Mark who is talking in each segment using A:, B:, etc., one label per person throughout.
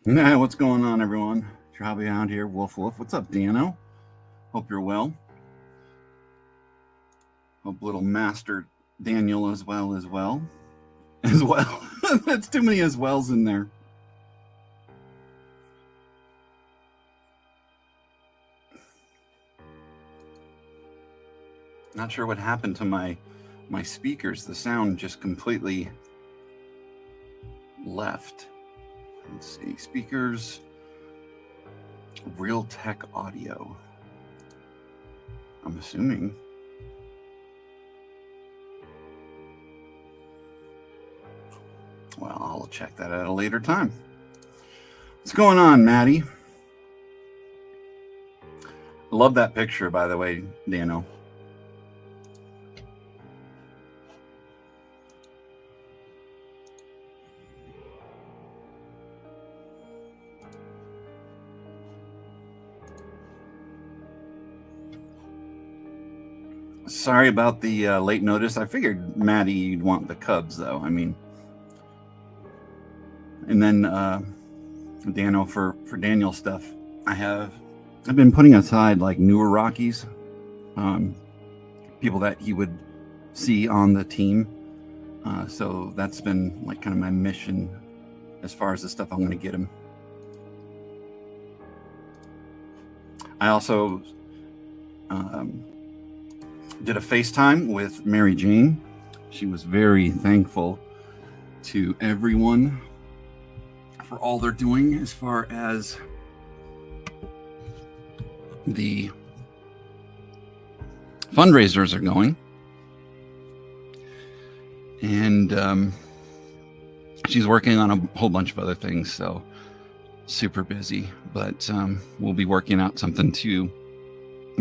A: Nah, what's going on, everyone? It's your hobby hound here, Wolf. What's up, Dano? Hope you're well. Hope little master Daniel as well. That's too many as wells in there. Not sure what happened to my speakers. The sound just completely left. Let's see, speakers, Realtek audio. I'm assuming. Well, I'll check that at a later time. What's going on, Maddie? Love that picture, by the way, Dano. Sorry about the late notice. I figured Maddie you'd want the Cubs, though. I mean, and then Dano for Daniel stuff. I've been putting aside like newer Rockies, people that he would see on the team. So that's been like kind of my mission as far as the stuff I'm going to get him. I also did a FaceTime with Mary Jane. She was very thankful to everyone for all they're doing as far as the fundraisers are going. And she's working on a whole bunch of other things, so super busy. But we'll be working out something to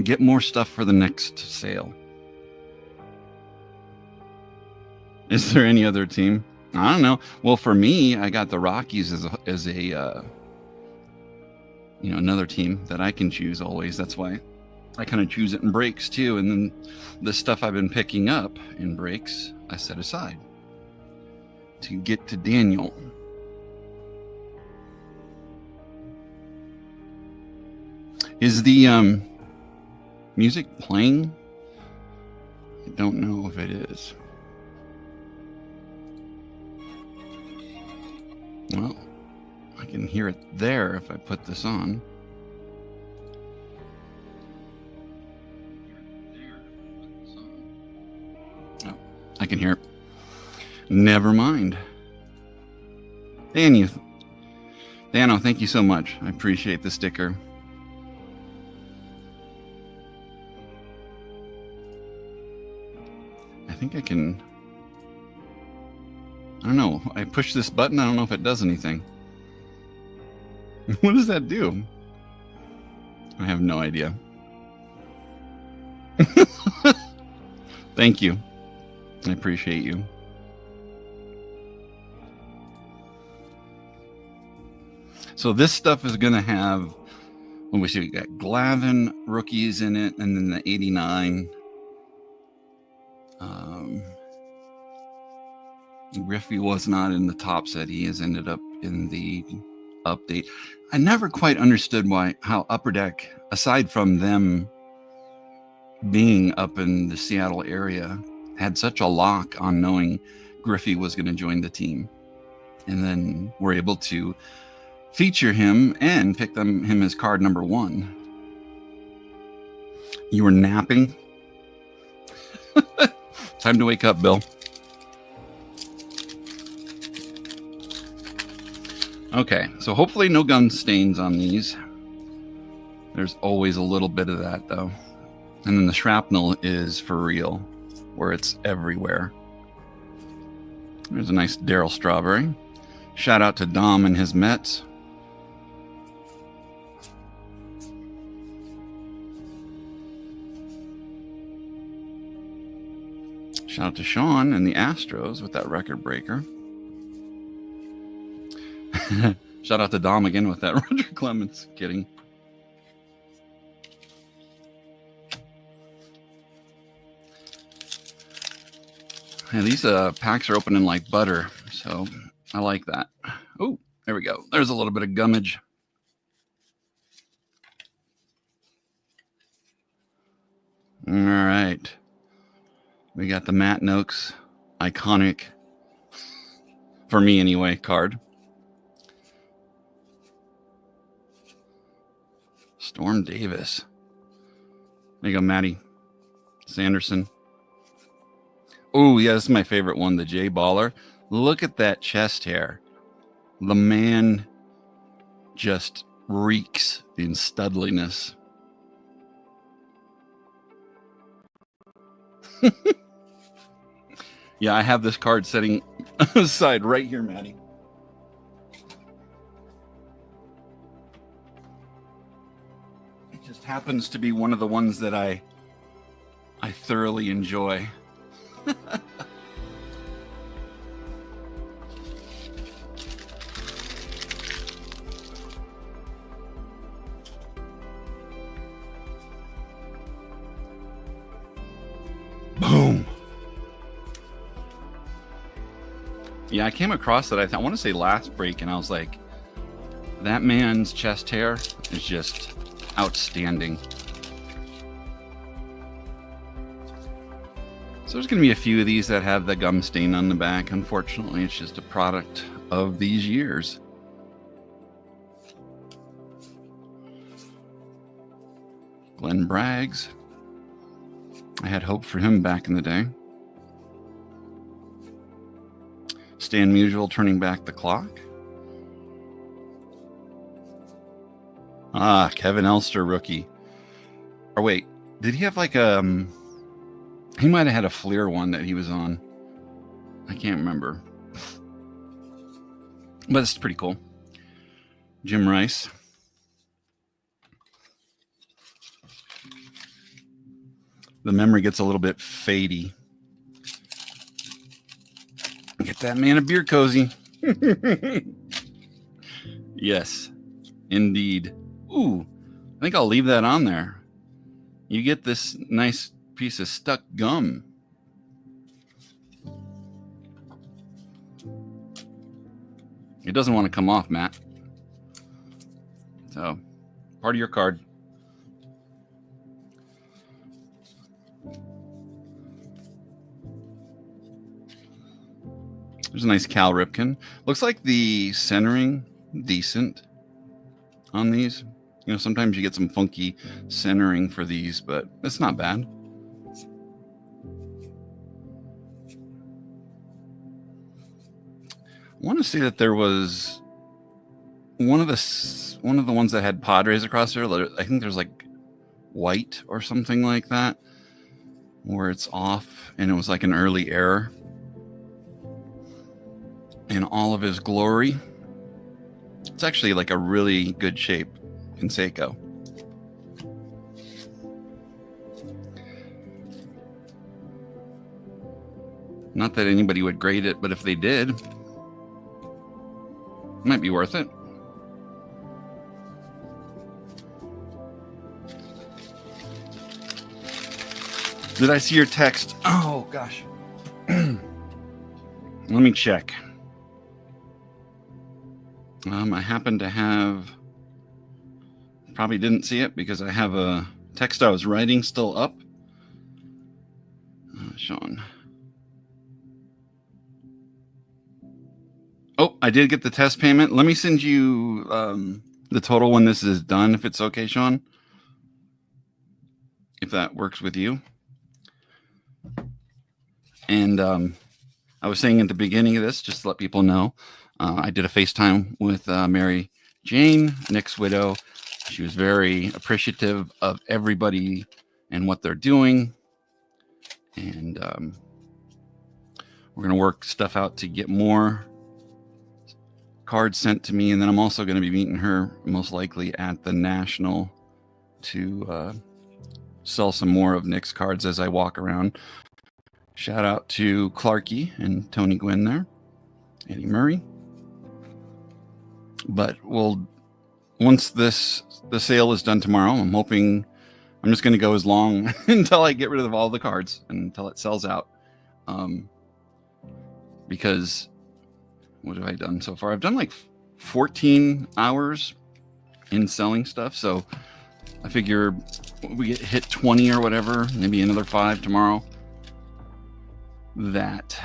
A: get more stuff for the next sale. Is there any other team? I don't know. Well, for me, I got the Rockies as a another team that I can choose always. That's why I kind of choose it in breaks too. And then the stuff I've been picking up in breaks, I set aside to get to Daniel. Is the music playing? I don't know if it is. Well, I can hear it there if I put this on. Oh, I can hear it. Never mind. Dano, thank you so much. I appreciate the sticker. I think I can... I don't know. I push this button. I don't know if it does anything. What does that do? I have no idea. Thank you. I appreciate you. So this stuff is going to have, let me see, we got Glavin rookies in it, and then the 89. Griffey was not in the top set. He has ended up in the update. I never quite understood how Upper Deck, aside from them being up in the Seattle area, had such a lock on knowing Griffey was going to join the team. And then we're able to feature him and pick him as card number 1. You were napping? Time to wake up, Bill. Okay, so hopefully no gun stains on these. There's always a little bit of that, though. And then the shrapnel is for real, where it's everywhere. There's a nice Daryl Strawberry. Shout out to Dom and his Mets. Shout out to Sean and the Astros with that record breaker. Shout out to Dom again with that Roger Clemens. Kidding. Yeah, these packs are opening like butter, so I like that. Oh, there we we go. There's a little bit of gummage. All right. We got the Matt Noakes iconic, for me anyway, card. Storm Davis. There you go, Matty Sanderson. Oh, yeah, this is my favorite one, the Jay Baller. Look at that chest hair. The man just reeks in studliness. Yeah, I have this card sitting aside right here, Maddie. It just happens to be one of the ones that I thoroughly enjoy. Boom. Yeah, I came across that, I want to say last break, and I was like, that man's chest hair is just outstanding. So there's going to be a few of these that have the gum stain on the back. Unfortunately, it's just a product of these years. Glenn Braggs. I had hope for him back in the day. Stan Musial turning back the clock. Ah, Kevin Elster rookie. Or wait, did he have like a... he might have had a Fleer one that he was on. I can't remember. But it's pretty cool. Jim Rice. The memory gets a little bit fadey. Get that man a beer cozy. Yes, indeed. Ooh, I think I'll leave that on there. You get this nice piece of stuck gum. It doesn't want to come off, Matt. So, part of your card. There's a nice Cal Ripken. Looks like the centering decent on these. You know, sometimes you get some funky centering for these, but it's not bad. I want to say that there was one of the ones that had Padres across there. I think there's like white or something like that, where it's off, and it was like an early error. In all of his glory. It's actually like a really good shape in Seiko. Not that anybody would grade it, but if they did, it might be worth it. Did I see your text? Oh, gosh. Let me check. I happen to have, probably didn't see it because I have a text I was writing still up. Sean. Oh, I did get the test payment. Let me send you the total when this is done, if it's okay, Sean. If that works with you. And I was saying at the beginning of this, just to let people know, I did a FaceTime with Mary Jane, Nick's widow. She was very appreciative of everybody and what they're doing. And we're going to work stuff out to get more cards sent to me. And then I'm also going to be meeting her most likely at the National to sell some more of Nick's cards as I walk around. Shout out to Clarky and Tony Gwynn there. Eddie Murray. But once the sale is done tomorrow, I'm hoping I'm just going to go as long until I get rid of all the cards and until it sells out. Because what have I done so far? I've done like 14 hours in selling stuff. So I figure we get hit 20 or whatever, maybe another 5 tomorrow. That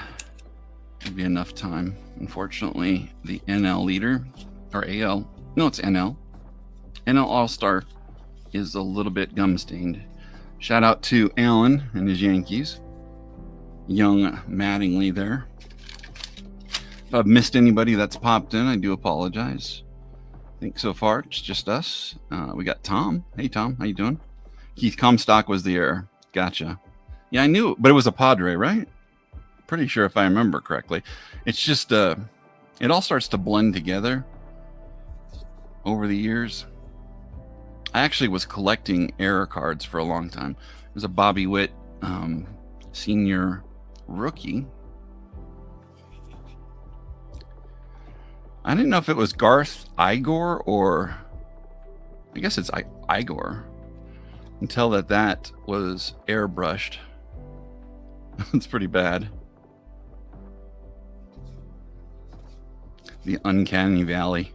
A: would be enough time. Unfortunately, the NL leader, or AL, no, it's NL. NL All-Star is a little bit gum-stained. Shout out to Allen and his Yankees. Young Mattingly there. If I've missed anybody that's popped in, I do apologize. I think so far it's just us. We got Tom. Hey, Tom. How you doing? Keith Comstock was the error. Gotcha. Yeah, I knew, but it was a Padre, right? Pretty sure if I remember correctly. It's just, it all starts to blend together over the years. I actually was collecting error cards for a long time. There's a Bobby Witt senior rookie. I didn't know if it was Garth Igor or I guess it's Igor until that was airbrushed. It's pretty bad. The uncanny valley.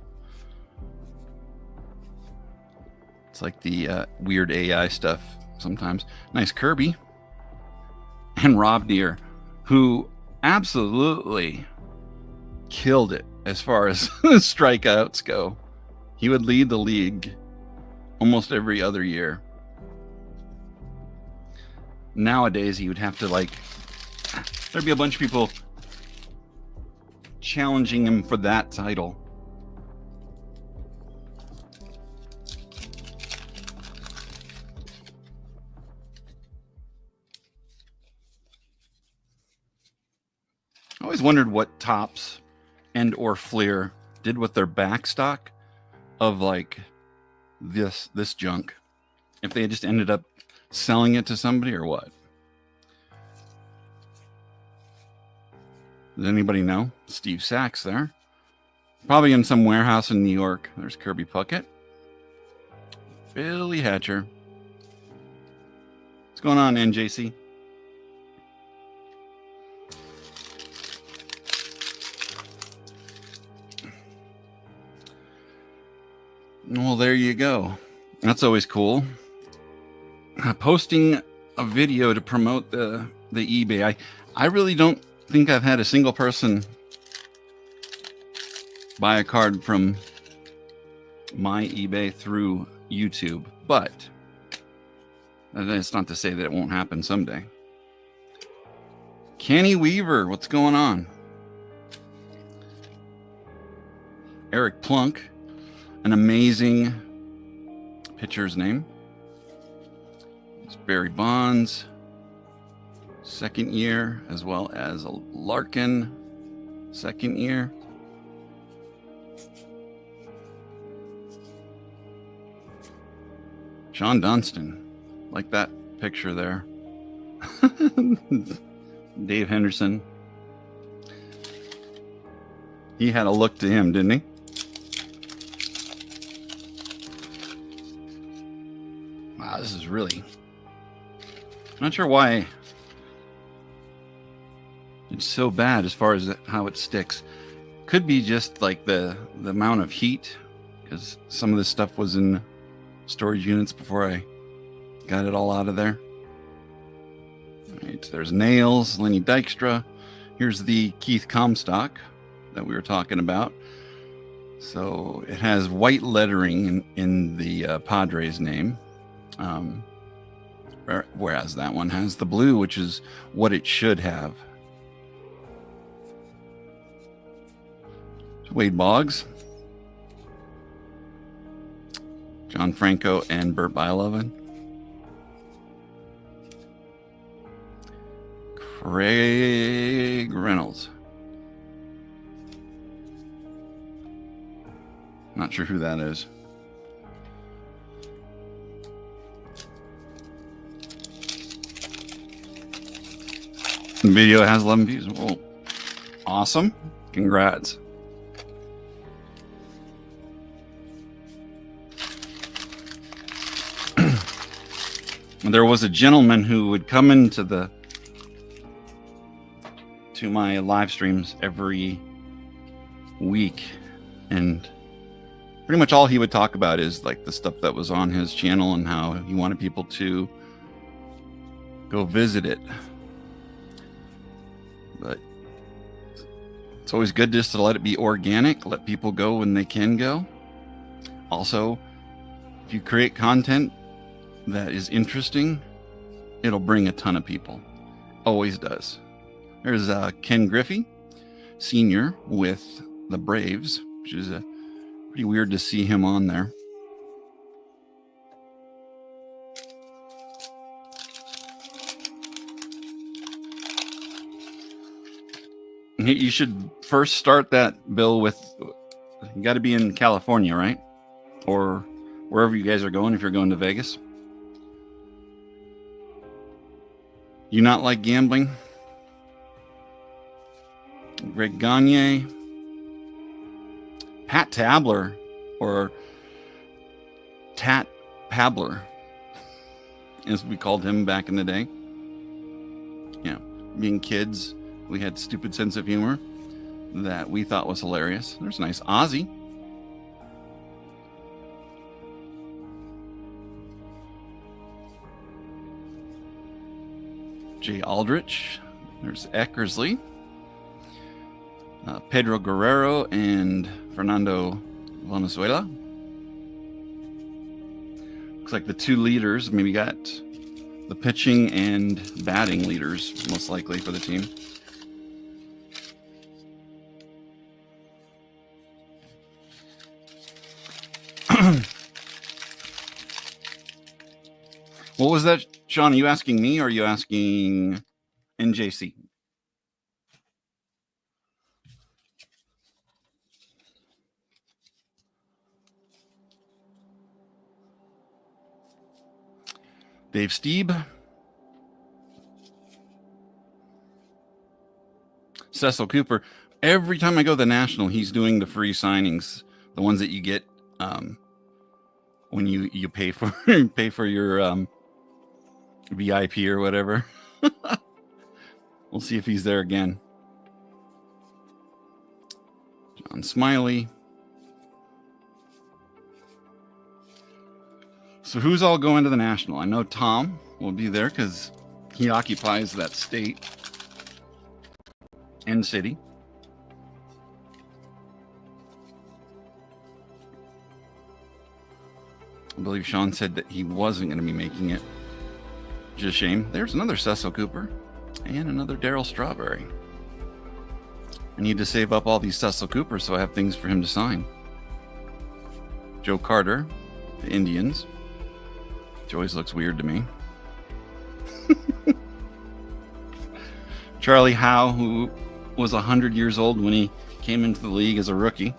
A: It's like the weird AI stuff sometimes. Nice Kirby. And Rob Deere, who absolutely killed it as far as strikeouts go. He would lead the league almost every other year. Nowadays, he would have to there'd be a bunch of people challenging him for that title. I always wondered what Topps and or Fleer did with their backstock of this junk. If they just ended up selling it to somebody or what? Does anybody know? Steve Sachs there. Probably in some warehouse in New York. There's Kirby Puckett. Billy Hatcher. What's going on, NJC? Well, there you go. That's always cool. Posting a video to promote the eBay. I really don't think I've had a single person buy a card from my eBay through YouTube, but that's not to say that it won't happen someday. Kenny Weaver, what's going on? Eric Plunk, an amazing pitcher's name. It's Barry Bonds, second year, as well as a Larkin, second year. Sean Dunston, like that picture there. Dave Henderson. He had a look to him, didn't he? Wow, this is really... I'm not sure why it's so bad as far as how it sticks. Could be just like the amount of heat, because some of this stuff was in storage units before I got it all out of there. Right, so there's Nails, Lenny Dykstra. Here's the Keith Comstock that we were talking about. So it has white lettering in the Padres name. Whereas that one has the blue, which is what it should have. Wade Boggs, John Franco, and Burt Bailoven. Craig Reynolds. Not sure who that is. The video has 11 views. Whoa. Awesome. Congrats. There was a gentleman who would come into to my live streams every week And pretty much all he would talk about is like the stuff that was on his channel and how he wanted people to go visit it. But it's always good just to let it be organic, let people go when they can go. Also, if you create content that is interesting, it'll bring a ton of people. Always does. There's Ken Griffey, Sr. with the Braves, which is pretty weird to see him on there. You should first start that, Bill, with, you got to be in California, right? Or wherever you guys are going, if you're going to Vegas. You not like gambling? Greg Gagne, Pat Tabler, or Tat Pabler, as we called him back in the day. Yeah, being kids, we had stupid sense of humor that we thought was hilarious. There's a nice Ozzy. Jay Aldrich. There's Eckersley. Pedro Guerrero and Fernando Valenzuela. Looks like the two leaders, maybe got the pitching and batting leaders, most likely, for the team. What was that, Sean? Are you asking me or are you asking NJC? Dave Steeb. Cecil Cooper. Every time I go to the National, he's doing the free signings, the ones that you get when you pay for your VIP or whatever. We'll see if he's there again. John Smiley. So who's all going to the National? I know Tom will be there because he occupies that state and city. I believe Sean said that he wasn't going to be making it. Just a shame. There's another Cecil Cooper and another Darryl Strawberry. I need to save up all these Cecil Coopers so I have things for him to sign. Joe Carter, the Indians. Which always looks weird to me. Charlie Howe, who was 100 years old when he came into the league as a rookie.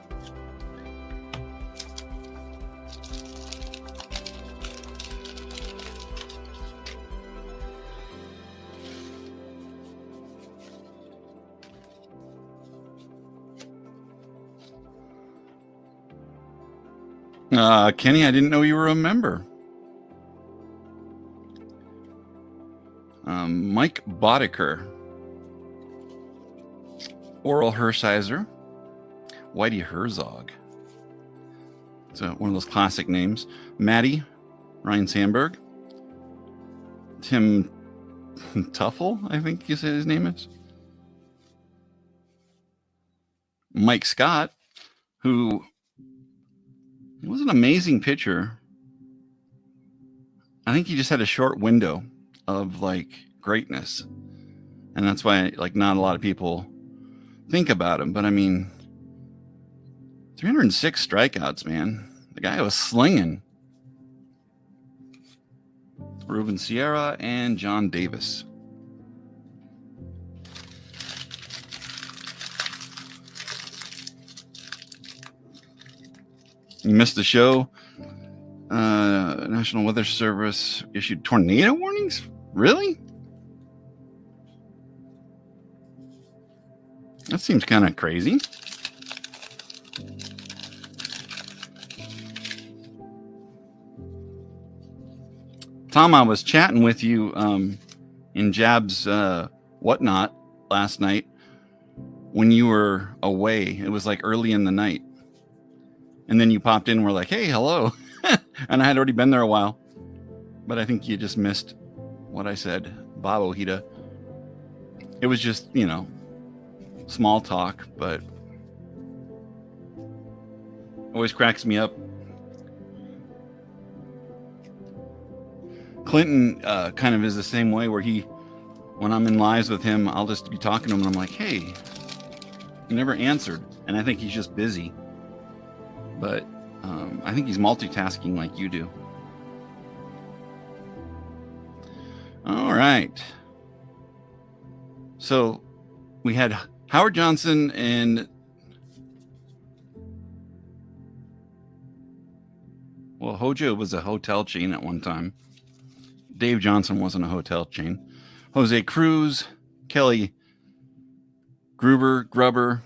A: Kenny, I didn't know you were a member. Mike Boddicker, Oral Hershiser, Whitey Herzog. It's one of those classic names. Maddie, Ryan Sandberg, Tim Tuffle, I think you said his name is. Mike Scott, who was an amazing pitcher. I think he just had a short window of like greatness, and that's why like not a lot of people think about him. But I mean, 306 strikeouts, man. The guy was slinging. Ruben Sierra and John Davis. You missed the show. National Weather Service issued tornado warnings? Really? That seems kind of crazy. Tom, I was chatting with you in Jab's Whatnot last night when you were away. It was like early in the night. And then you popped in and were like, hey, hello. And I had already been there a while. But I think you just missed what I said, Bob Ojeda. It was just, small talk, but always cracks me up. Clinton kind of is the same way, where when I'm in lives with him, I'll just be talking to him and I'm like, hey, he never answered. And I think he's just busy. But I think he's multitasking like you do. All right. So we had Howard Johnson and Hojo was a hotel chain at one time. Dave Johnson wasn't a hotel chain. Jose Cruz, Kelly Grubber,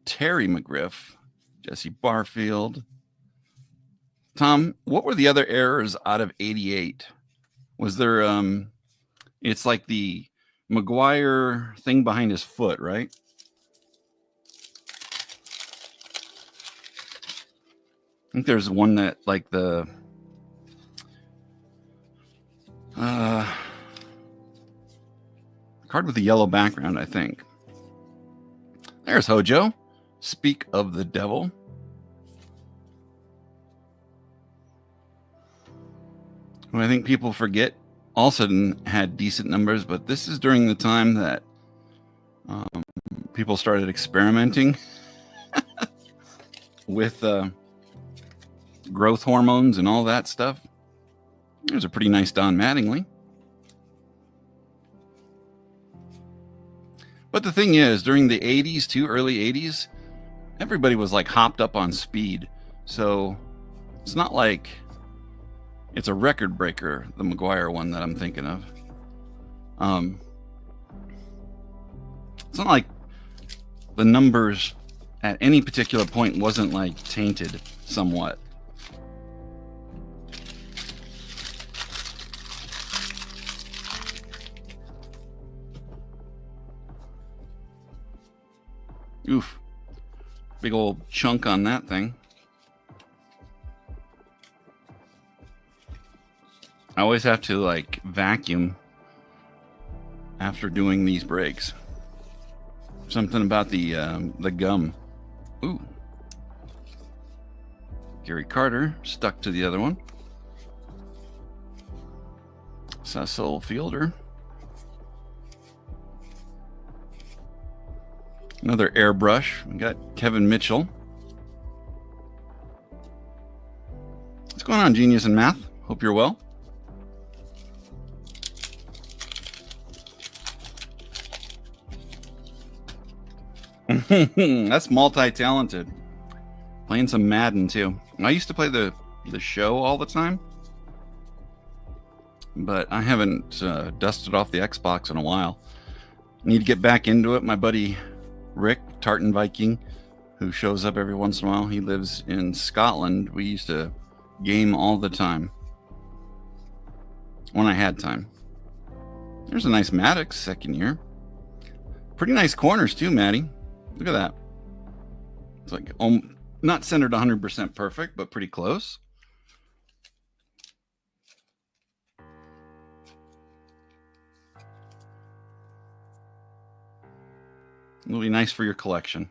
A: Terry McGriff, Jesse Barfield. Tom, what were the other errors out of 88? Was there, it's like the McGuire thing behind his foot, right? I think there's one that, like the card with the yellow background, I think. There's Hojo. Speak of the devil. Who I think people forget also had decent numbers, but this is during the time that people started experimenting with growth hormones and all that stuff. There's a pretty nice Don Mattingly. But the thing is, during the 80s too, early 80s, everybody was like hopped up on speed. So it's not like it's a record breaker, the McGuire one that I'm thinking of. It's not like the numbers at any particular point wasn't like tainted somewhat. Oof. Big old chunk on that thing. I always have to like vacuum after doing these breaks. Something about the gum. Ooh. Gary Carter stuck to the other one. Cecil Fielder. Another airbrush. We got Kevin Mitchell. What's going on, Genius in Math? Hope you're well. That's multi-talented. Playing some Madden too. I used to play the show all the time, but I haven't dusted off the Xbox in a while. Need to get back into it. My buddy Rick, Tartan Viking, who shows up every once in a while, he lives in Scotland. We used to game all the time when I had time. There's a nice Maddox second year. Pretty nice corners too, Maddie. Look at that. It's like not centered 100% perfect, but pretty close. It'll be nice for your collection.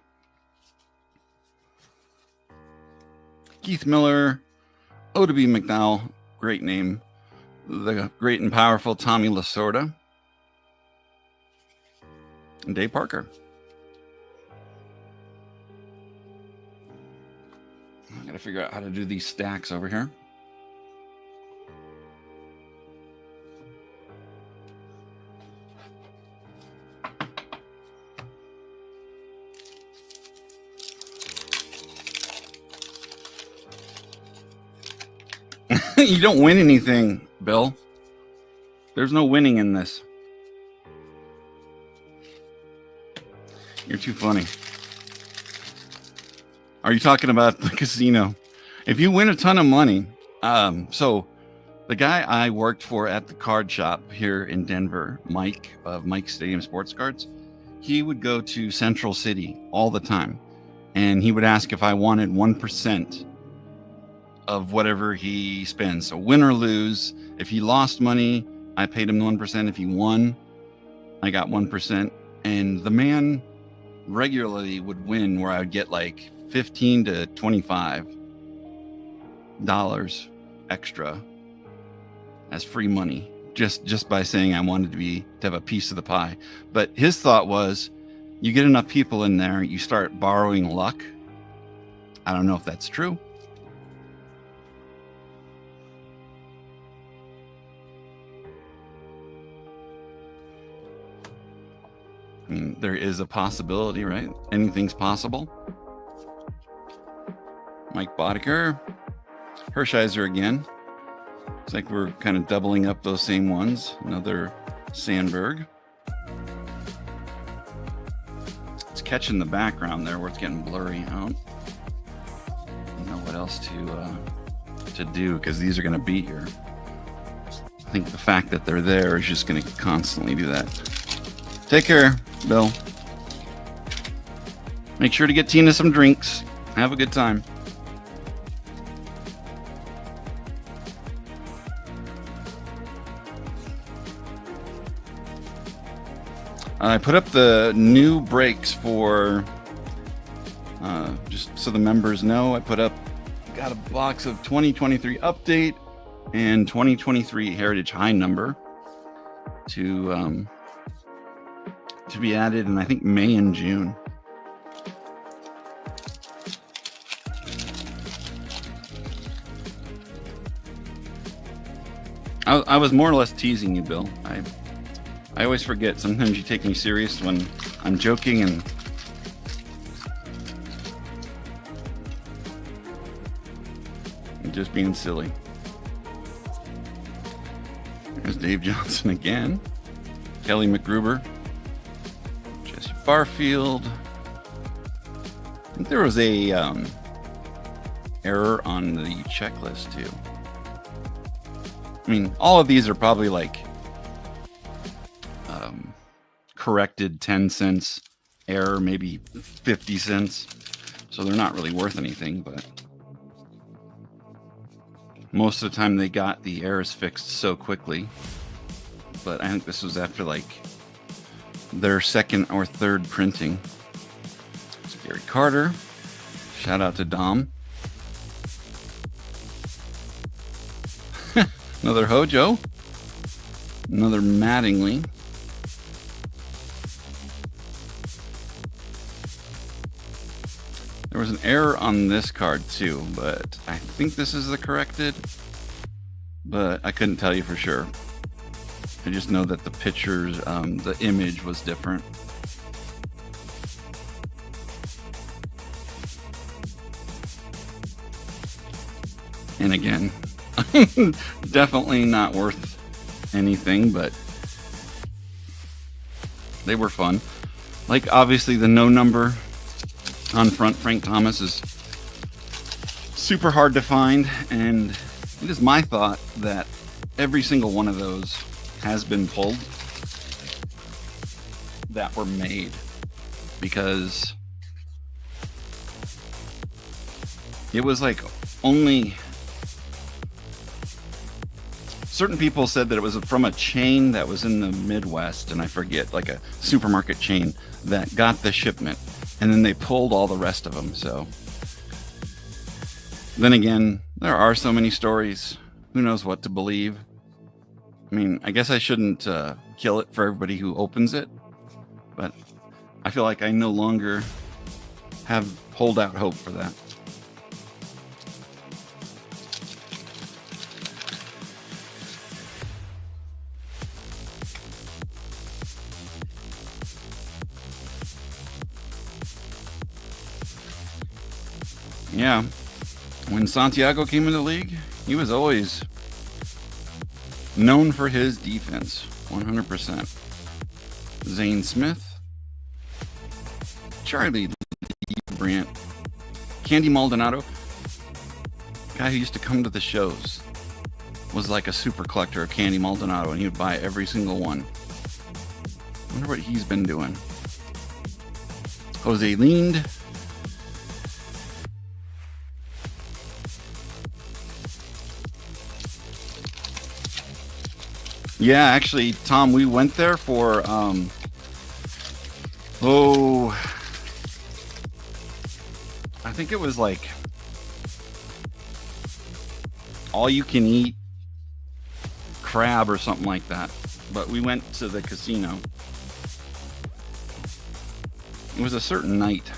A: Keith Miller, O.W. McDowell, great name. The great and powerful Tommy Lasorda. And Dave Parker. I gotta figure out how to do these stacks over here. You don't win anything, Bill. There's no winning in this. You're too funny. Are you talking about the casino? If you win a ton of money, so the guy I worked for at the card shop here in Denver, Mike of Mike Stadium Sports Cards, he would go to Central City all the time. and he would ask if I wanted 1% of whatever he spends. So win or lose, if he lost money, I paid him 1%. If he won, I got 1%. And the man regularly would win where I would get like $15 to $25 extra as free money just by saying I wanted to have a piece of the pie. But his thought was, you get enough people in there, you start borrowing luck. I don't know if that's true. I mean, there is a possibility, right? Anything's possible. Mike Boddicker, Hershiser again. It's like we're kind of doubling up those same ones. Another Sandberg. It's catching the background there where it's getting blurry out. I don't know what else to do because these are going to be here. I think the fact that they're there is just going to constantly do that. Take care, Bill. Make sure to get Tina some drinks. Have a good time. I put up the new breaks for, just so the members know, got a box of 2023 update and 2023 Heritage High number to be added in, I think, May and June. I was more or less teasing you, Bill. I always forget. Sometimes you take me serious when I'm joking and just being silly. There's Dave Johnson again. Kelly McGruber. Jesse Barfield. I think there was a error on the checklist too. I mean, all of these are probably like corrected 10 cents error, maybe 50 cents. So they're not really worth anything, but most of the time they got the errors fixed so quickly. But I think this was after like their second or third printing. It's Gary Carter. Shout out to Dom. Another Hojo. Another Mattingly. There was an error on this card too, but I think this is the corrected, but I couldn't tell you for sure. I just know that the pictures, the image was different. And again, definitely not worth anything, but they were fun. Like obviously the no number on front Frank Thomas is super hard to find, and it is my thought that every single one of those has been pulled that were made, because it was like only certain people said that it was from a chain that was in the Midwest, and I forget, like a supermarket chain that got the shipment, and then they pulled all the rest of them. So then again, there are so many stories. Who knows what to believe? I mean, I guess I shouldn't kill it for everybody who opens it, but I feel like I no longer have holdout hope for that. Yeah, when Santiago came in the league, he was always known for his defense, 100%. Zane Smith, Charlie Brandt, Candy Maldonado, guy who used to come to the shows, was like a super collector of Candy Maldonado, and he would buy every single one. I wonder what he's been doing. Jose Lind, Yeah, actually, Tom, we went there for oh, I think it was like all you can eat crab or something like that. But we went to the casino. It was a certain night.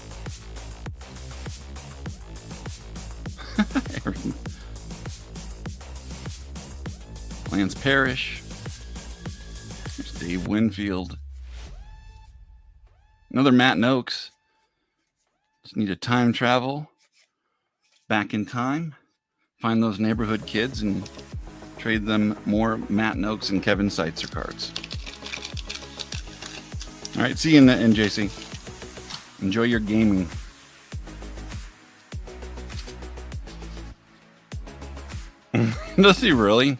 A: Lance Parrish. There's Dave Winfield. Another Matt Noakes. Just need to time travel back in time, find those neighborhood kids, and trade them more Matt Noakes and Kevin Seitzer cards. All right, see you in the NJC. Enjoy your gaming. Does he really?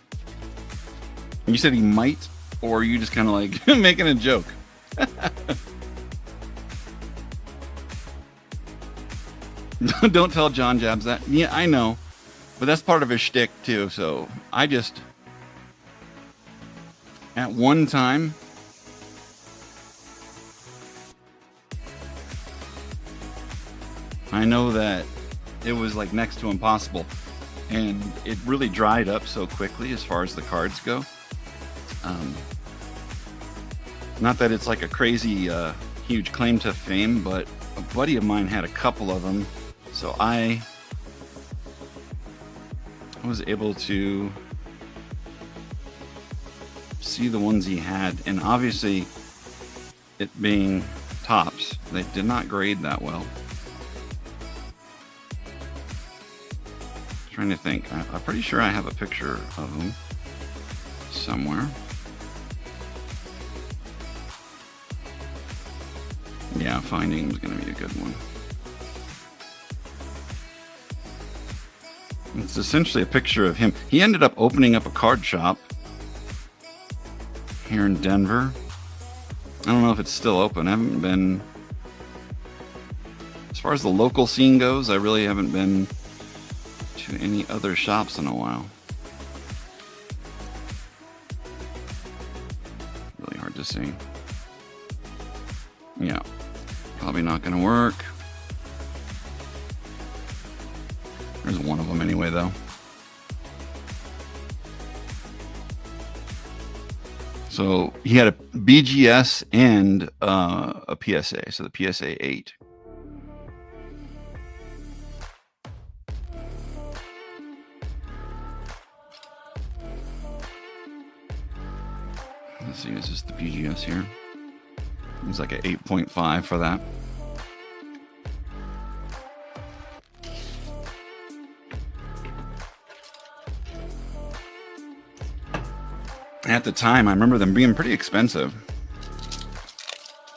A: You said he might, or are you just kind of like making a joke? Don't tell John Jabs that. Yeah, I know. But that's part of his shtick, too. So I just, at one time, I know that it was like next to impossible. And it really dried up so quickly as far as the cards go. Not that it's like a crazy, huge claim to fame, but a buddy of mine had a couple of them. So I was able to see the ones he had. And obviously, it being tops, they did not grade that well. Trying to think. I'm pretty sure I have a picture of them somewhere. Yeah, finding was going to be a good one. It's essentially a picture of him. He ended up opening up a card shop here in Denver. I don't know if it's still open. I haven't been, as far as the local scene goes, I really haven't been to any other shops in a while. Really hard to see. Yeah, probably not going to work. There's one of them anyway, though. So he had a BGS and a PSA, so the PSA 8. Let's see, is this the BGS here? It's like an 8.5 for that. At the time, I remember them being pretty expensive.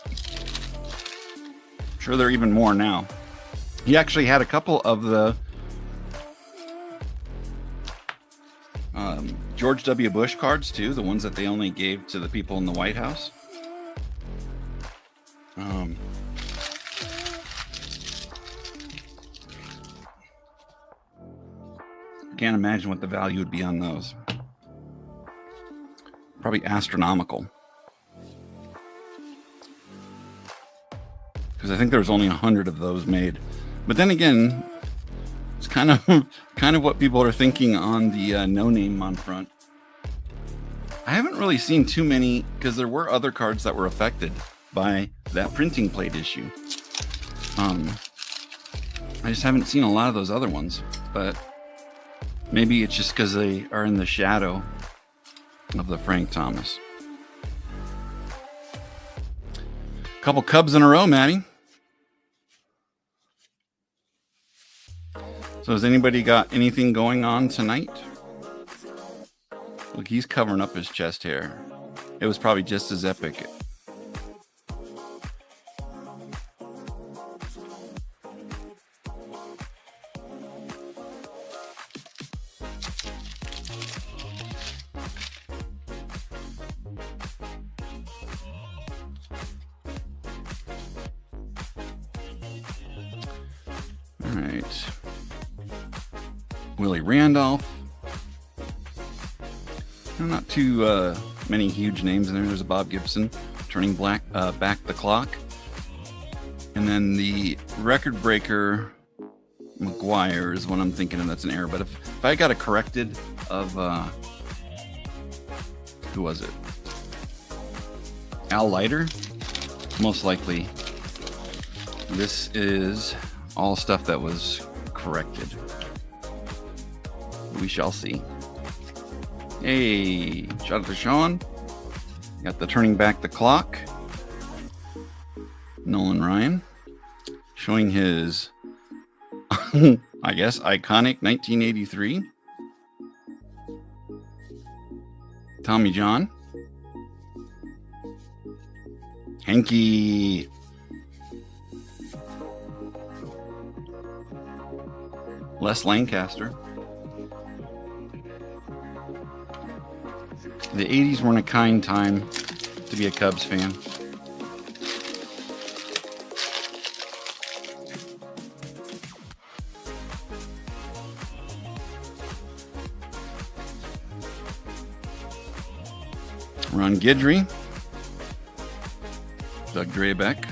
A: I'm sure they're even more now. He actually had a couple of the George W. Bush cards, too, the ones that they only gave to the people in the White House. Can't imagine what the value would be on those. Probably astronomical. Because I think there was only 100 of those made. But then again, it's kind of what people are thinking on the no name on front. I haven't really seen too many, because there were other cards that were affected by that printing plate issue. I just haven't seen a lot of those other ones, but maybe it's just because they are in the shadow of the Frank Thomas. Couple Cubs in a row, Maddie. So has anybody got anything going on tonight? Look, he's covering up his chest hair. It was probably just as epic. All right. Willie Randolph. Not too many huge names in there. There's a Bob Gibson turning back the clock. And then the record breaker McGuire is what I'm thinking of. That's an error. But if I got a corrected of, who was it? Al Leiter? Most likely. This is all stuff that was corrected. We shall see. Hey, shout out to Sean. Got the turning back the clock. Nolan Ryan showing his, I guess, iconic 1983. Tommy John. Hanky. Les Lancaster. The 80s weren't a kind time to be a Cubs fan. Ron Guidry. Doug Drabeck.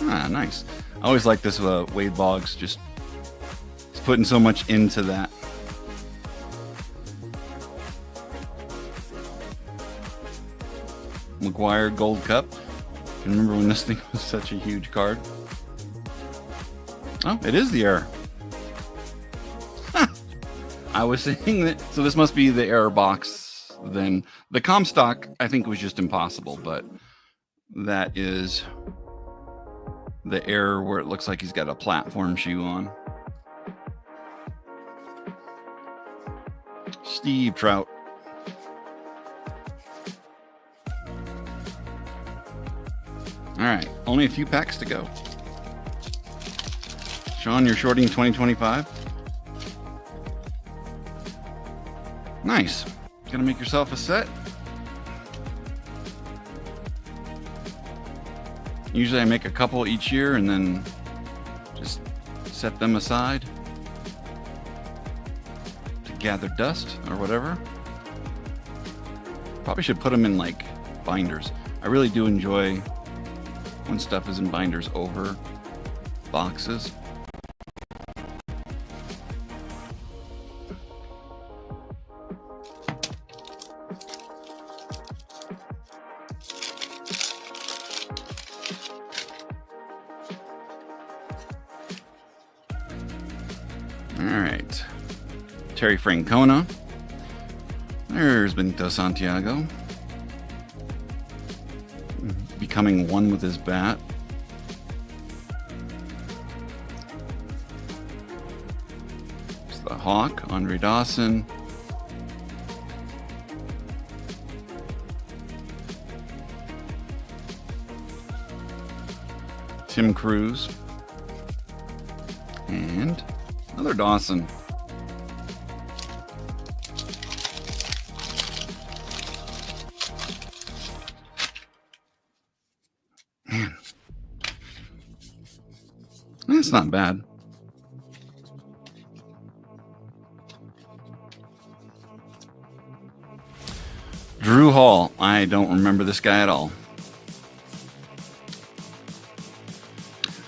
A: Ah, nice. I always like this Wade Boggs, just he's putting so much into that. McGuire Gold Cup. Can remember when this thing was such a huge card? Oh, it is the error. I was saying that, so this must be the error box then. The Comstock, I think, was just impossible, but that is the error where it looks like he's got a platform shoe on. Steve Trout. All right, only a few packs to go. Sean, you're shorting 2025. Nice. Gonna make yourself a set. Usually I make a couple each year and then just set them aside to gather dust or whatever. Probably should put them in like binders. I really do enjoy when stuff is in binders over boxes. All right, Terry Francona. There's Benito Santiago. Becoming one with his bat. It's the Hawk, Andre Dawson. Tim Cruz. And another Dawson. Man, that's not bad. Drew Hall. I don't remember this guy at all.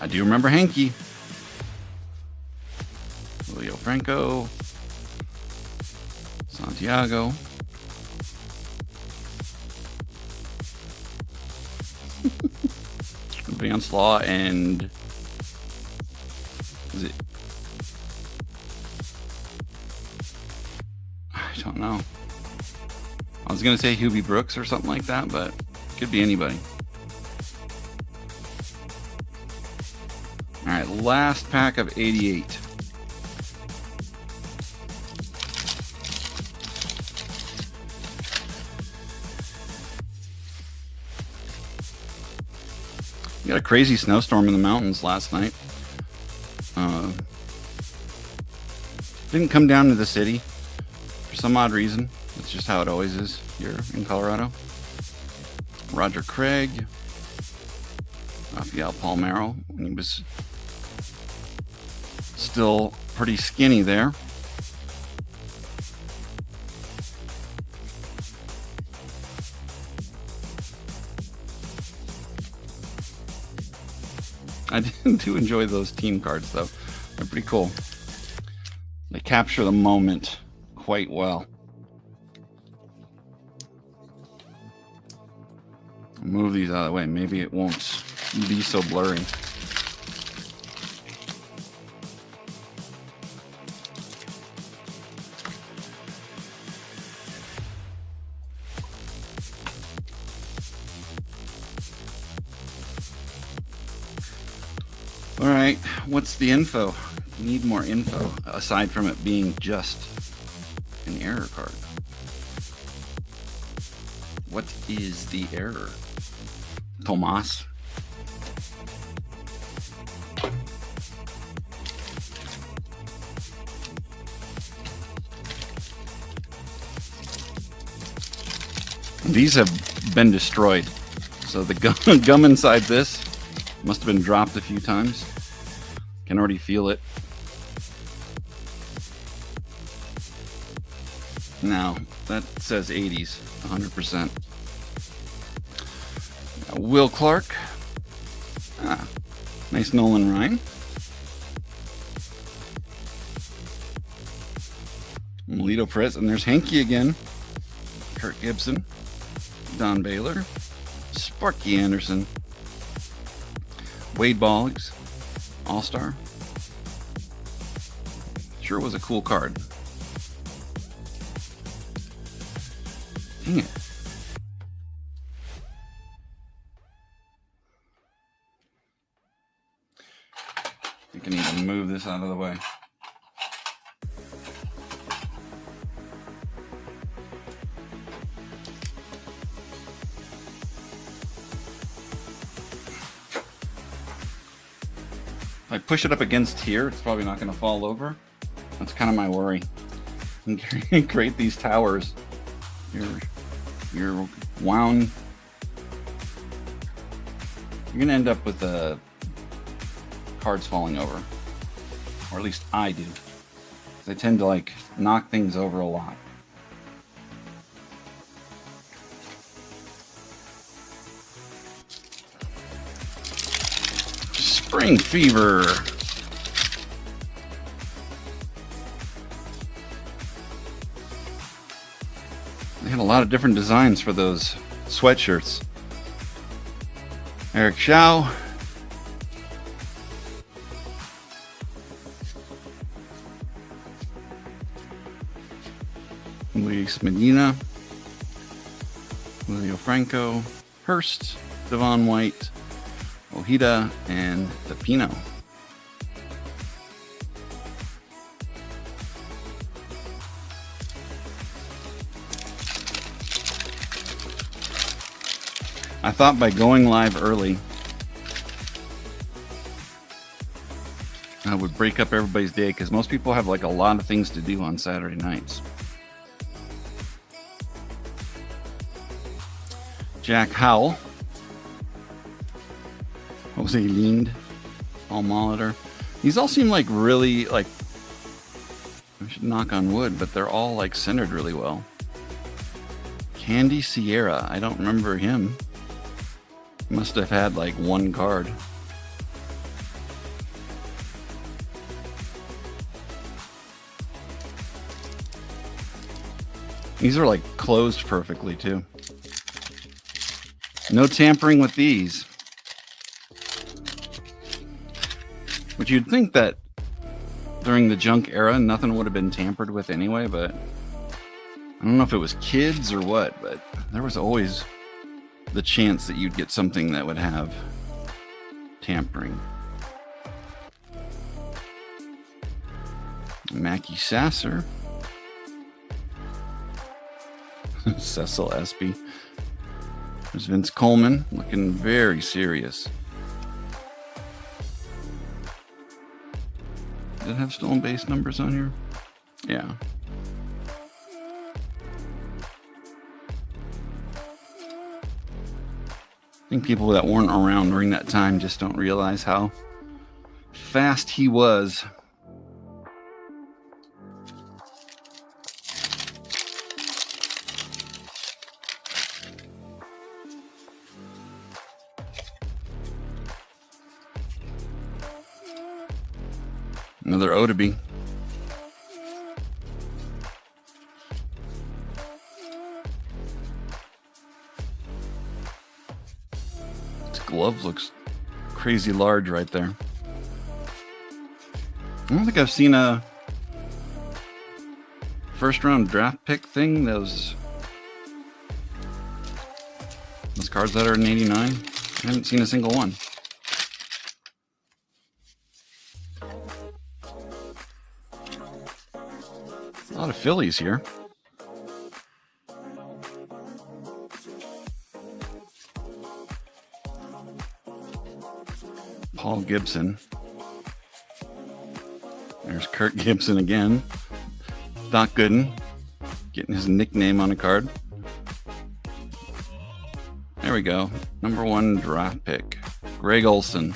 A: I do remember Hanky. Leo Franco. Santiago. Vance Law and is it? I don't know. I was gonna say Hubie Brooks or something like that, but it could be anybody. All right, last pack of 88. We got a crazy snowstorm in the mountains last night. Didn't come down to the city for some odd reason. That's just how it always is here in Colorado. Roger Craig. Rafael Palmeiro, when he was still pretty skinny there. I do enjoy those team cards, though. They're pretty cool. They capture the moment quite well. Move these out of the way. Maybe it won't be so blurry. All right, what's the info? You need more info aside from it being just an error card. What is the error, Tomas? These have been destroyed. So the gum inside this must have been dropped a few times. Can already feel it. Now, that says 80s, 100%. Will Clark. Nice Nolan Ryan. Melito Perez, and there's Hanky again. Kirk Gibson. Don Baylor. Sparky Anderson. Wade Boggs. All-Star. Sure was a cool card. Dang it. I can even move this out of the way. If I push it up against here, it's probably not going to fall over. That's kind of my worry. And create these towers. You're wound. You're going to end up with the cards falling over. Or at least I do. I tend to like knock things over a lot. Spring Fever. They had a lot of different designs for those sweatshirts. Eric Shao. Luis Medina. Julio Franco. Hurst. Devon White. Ojeda and Pepino. I thought by going live early, I would break up everybody's day because most people have like a lot of things to do on Saturday nights. Jack Howell. Jose Lind, Paul Molitor. These all seem like really, like, I should knock on wood, but they're all like centered really well. Candy Sierra, I don't remember him. Must have had like one card. These are like closed perfectly too. No tampering with these. But you'd think that during the junk era, nothing would have been tampered with anyway, but I don't know if it was kids or what, but there was always the chance that you'd get something that would have tampering. Mackie Sasser. Cecil Espy. There's Vince Coleman looking very serious. Did it have stolen base numbers on here? Yeah. I think people that weren't around during that time just don't realize how fast he was. Another Otoby. This glove looks crazy large right there. I don't think I've seen a first round draft pick thing. Those cards that are in 89. I haven't seen a single one. A lot of Phillies here. Paul Gibson. There's Kirk Gibson again. Doc Gooden getting his nickname on a card. There we go. Number 1 draft pick. Greg Olson.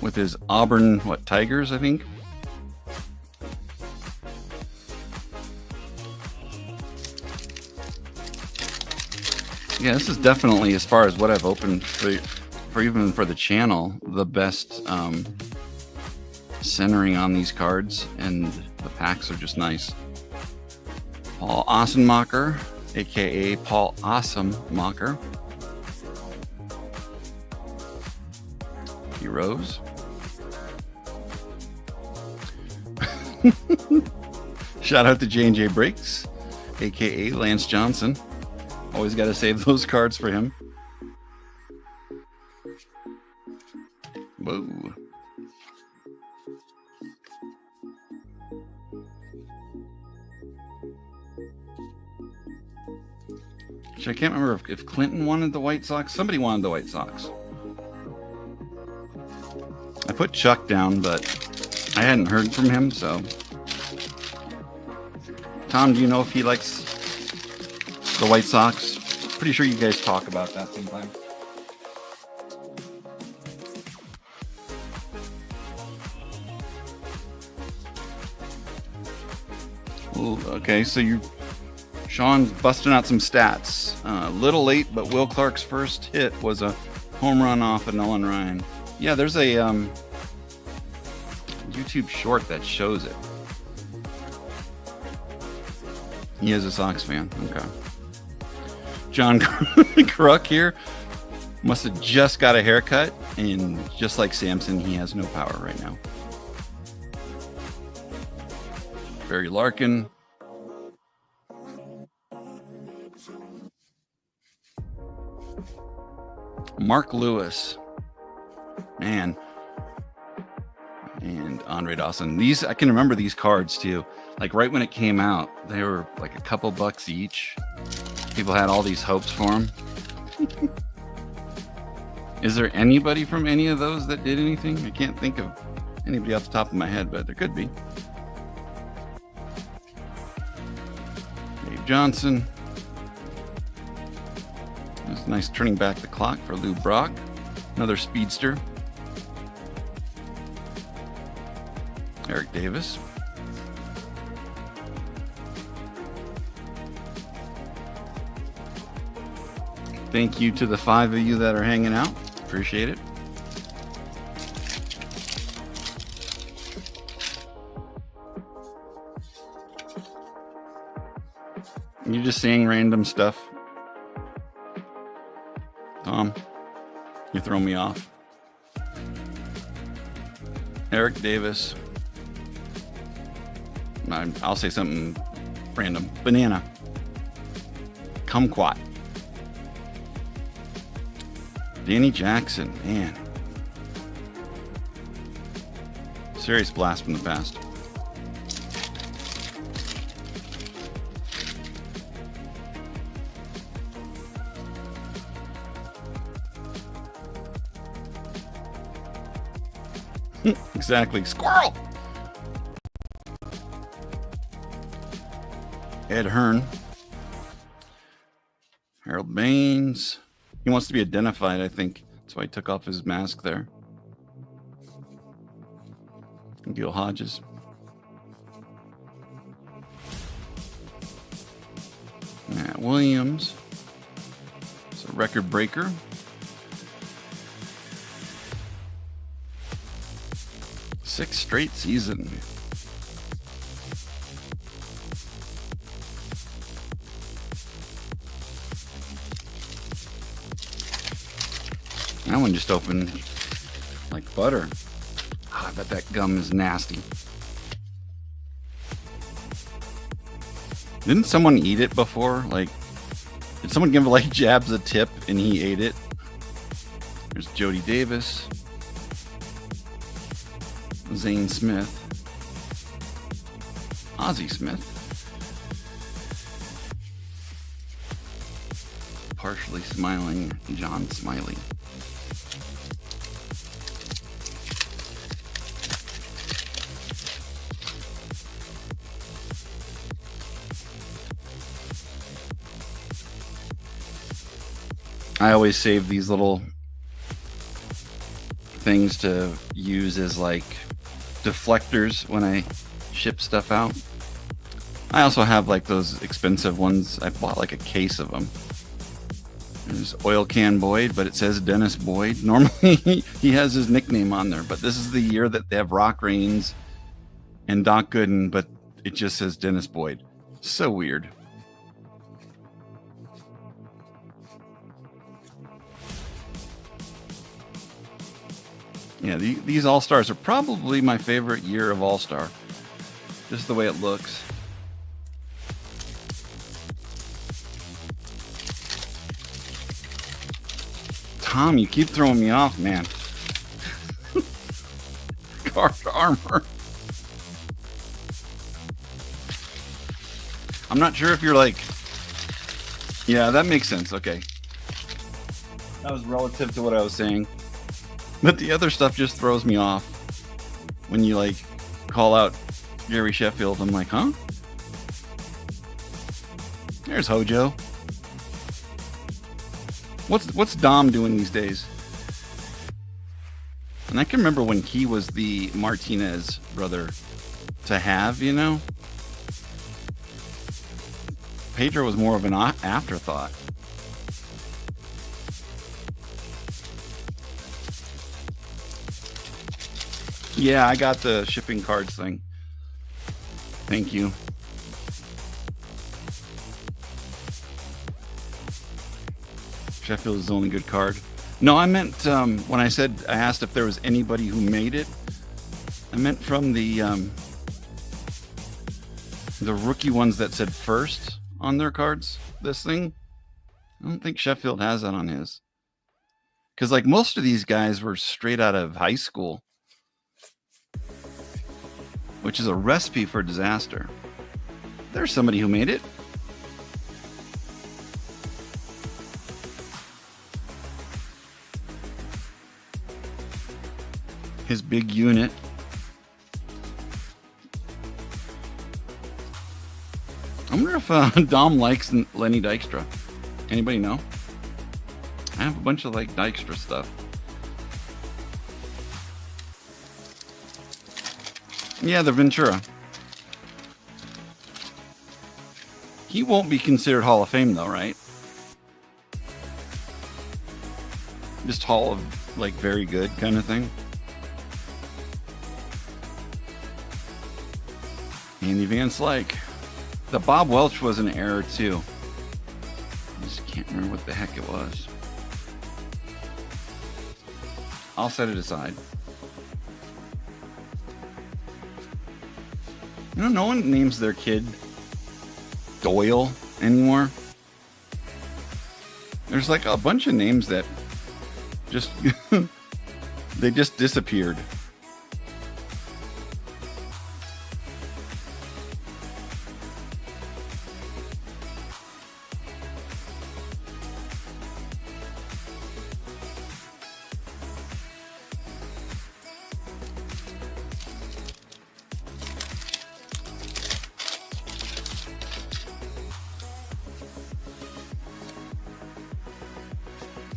A: With his Auburn, Tigers, I think? Yeah, this is definitely, as far as what I've opened for even for the channel, the best centering on these cards, and the packs are just nice. Paul Ossenmacher, aka Paul Awesomemacher. Heroes. Shout out to J&J Breaks, aka Lance Johnson. Always got to save those cards for him. Whoa. I can't remember if Clinton wanted the White Sox. Somebody wanted the White Sox. I put Chuck down, but I hadn't heard from him, so. Tom, do you know if he likes the White Sox? Pretty sure you guys talk about that sometimes. Ooh, okay, so Sean's busting out some stats. Little late, but Will Clark's first hit was a home run off of Nolan Ryan. Yeah, there's a YouTube short that shows it. He is a Sox fan. Okay. John Kruk here must have just got a haircut, and just like Samson, he has no power right now. Barry Larkin. Mark Lewis. Man. And Andre Dawson. These, I can remember these cards too. Like right when it came out, they were like a couple bucks each. People had all these hopes for them. Is there anybody from any of those that did anything? I can't think of anybody off the top of my head, but there could be. Dave Johnson. It's nice turning back the clock for Lou Brock. Another speedster. Eric Davis. Thank you to the 5 of you that are hanging out. Appreciate it. You're just saying random stuff. Tom, you throw me off. Eric Davis. I'll say something random. Banana. Kumquat. Danny Jackson, man. Serious blast from the past. Exactly. Squirrel! Ed Hearn. Harold Baines. He wants to be identified, I think. That's why he took off his mask there. Gil Hodges. Matt Williams. It's a record breaker. 6th straight season. That one just opened like butter. Oh, I bet that gum is nasty. Didn't someone eat it before? Like, did someone give like Jabs a tip and he ate it? There's Jody Davis, Zane Smith, Ozzie Smith, partially smiling John Smiley. I always save these little things to use as like deflectors when I ship stuff out. I also have like those expensive ones. I bought like a case of them. There's Oil Can Boyd, but it says Dennis Boyd. Normally he has his nickname on there, but this is the year that they have Rock Rains and Doc Gooden, but it just says Dennis Boyd. So weird. Yeah, these All-Stars are probably my favorite year of All-Star. Just the way it looks. Tom, you keep throwing me off, man. Card armor. I'm not sure if you're like... Yeah, that makes sense. Okay. That was relative to what I was saying. But the other stuff just throws me off. When you like call out Gary Sheffield, I'm like, huh? There's Hojo. What's Dom doing these days? And I can remember when he was the Martinez brother to have, you know? Pedro was more of an afterthought. Yeah, I got the shipping cards thing. Thank you. Sheffield is the only good card. No, I meant when I asked if there was anybody who made it, I meant from the rookie ones that said first on their cards. This thing, I don't think Sheffield has that on his. Because like most of these guys were straight out of high school, which is a recipe for disaster. There's somebody who made it. His big unit. I wonder if Dom likes Lenny Dykstra. Anybody know? I have a bunch of like Dykstra stuff. Yeah, the Ventura. He won't be considered Hall of Fame though, right? Just Hall of like very good kind of thing. Andy Van Slyke. The Bob Welch was an error too. I just can't remember what the heck it was. I'll set it aside. You know, no one names their kid Doyle anymore. There's like a bunch of names that just they just disappeared.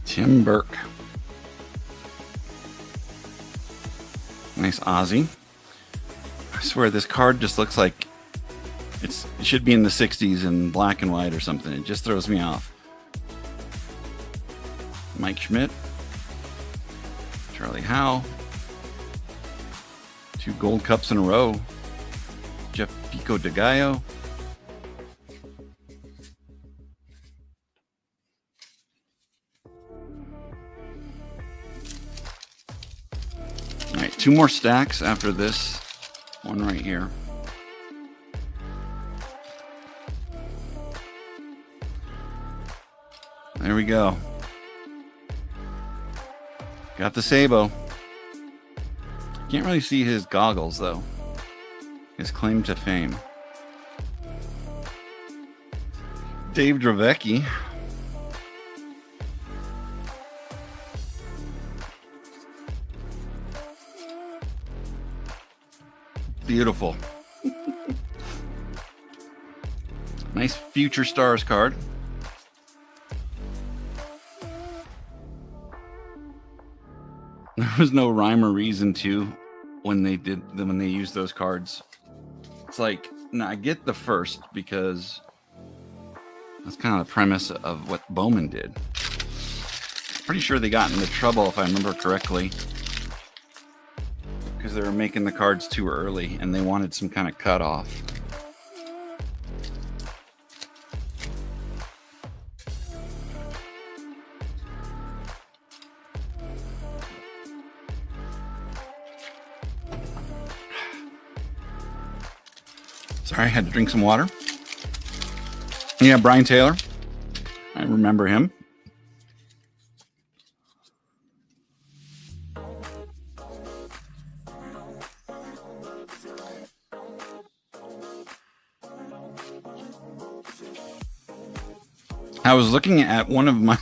A: Tim Burke. Nice Ozzy. I swear this card just looks like it should be in the 60s in black and white or something. It just throws me off. Mike Schmidt. Charlie Howe. 2 gold cups in a row. Jeff Pico de Gallo. All right, 2 more stacks after this one right here. There we go. Got the Sabo. Can't really see his goggles though. His claim to fame. Dave Dravecki. Beautiful. Nice Future Stars card. There was no rhyme or reason to when they used those cards. It's like, now I get the first because that's kind of the premise of what Bowman did. Pretty sure they got into trouble, if I remember correctly, because they were making the cards too early and they wanted some kind of cutoff. Sorry, I had to drink some water. Yeah, Brian Taylor. I remember him. I was looking at one of my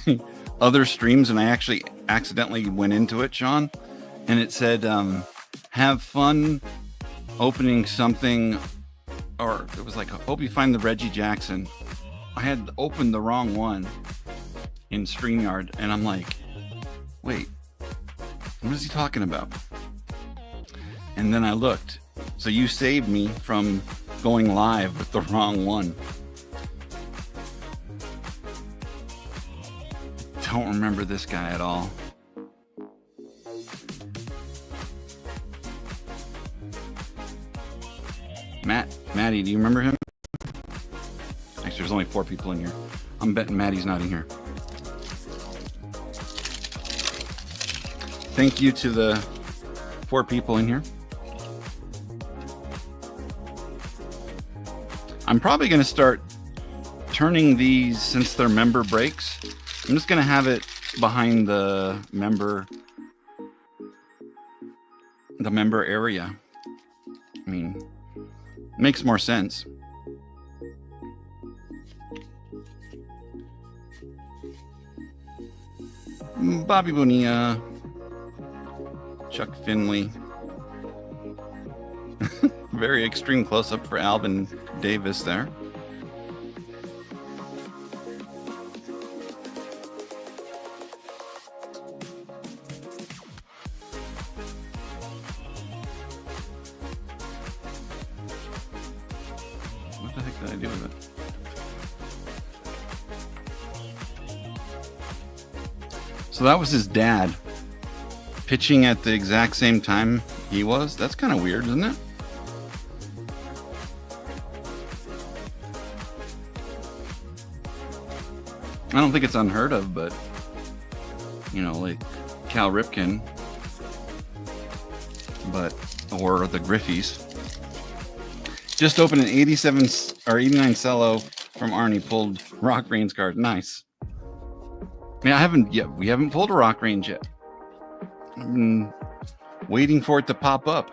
A: other streams and I actually accidentally went into it, Sean, and it said, have fun opening something, or it was like, hope you find the Reggie Jackson. I had opened the wrong one in StreamYard, and I'm like, wait, what is he talking about? And then I looked. So you saved me from going live with the wrong one. Don't remember this guy at all. Maddie, do you remember him? Actually, there's only 4 people in here. I'm betting Maddie's not in here. Thank you to the 4 people in here. I'm probably going to start turning these, since they're member breaks. I'm just going to have it behind the member area. I mean, makes more sense. Bobby Bonilla, Chuck Finley. Very extreme close-up for Alvin Davis there. What the heck did I do with it? So that was his dad pitching at the exact same time he was. That's kind of weird, isn't it? I don't think it's unheard of, but you know, like Cal Ripken, or the Griffies. Just opened an 87 or 89 cello from Arnie. Pulled Rock Range card. Nice. I mean, we haven't pulled a Rock Range yet. I've been waiting for it to pop up.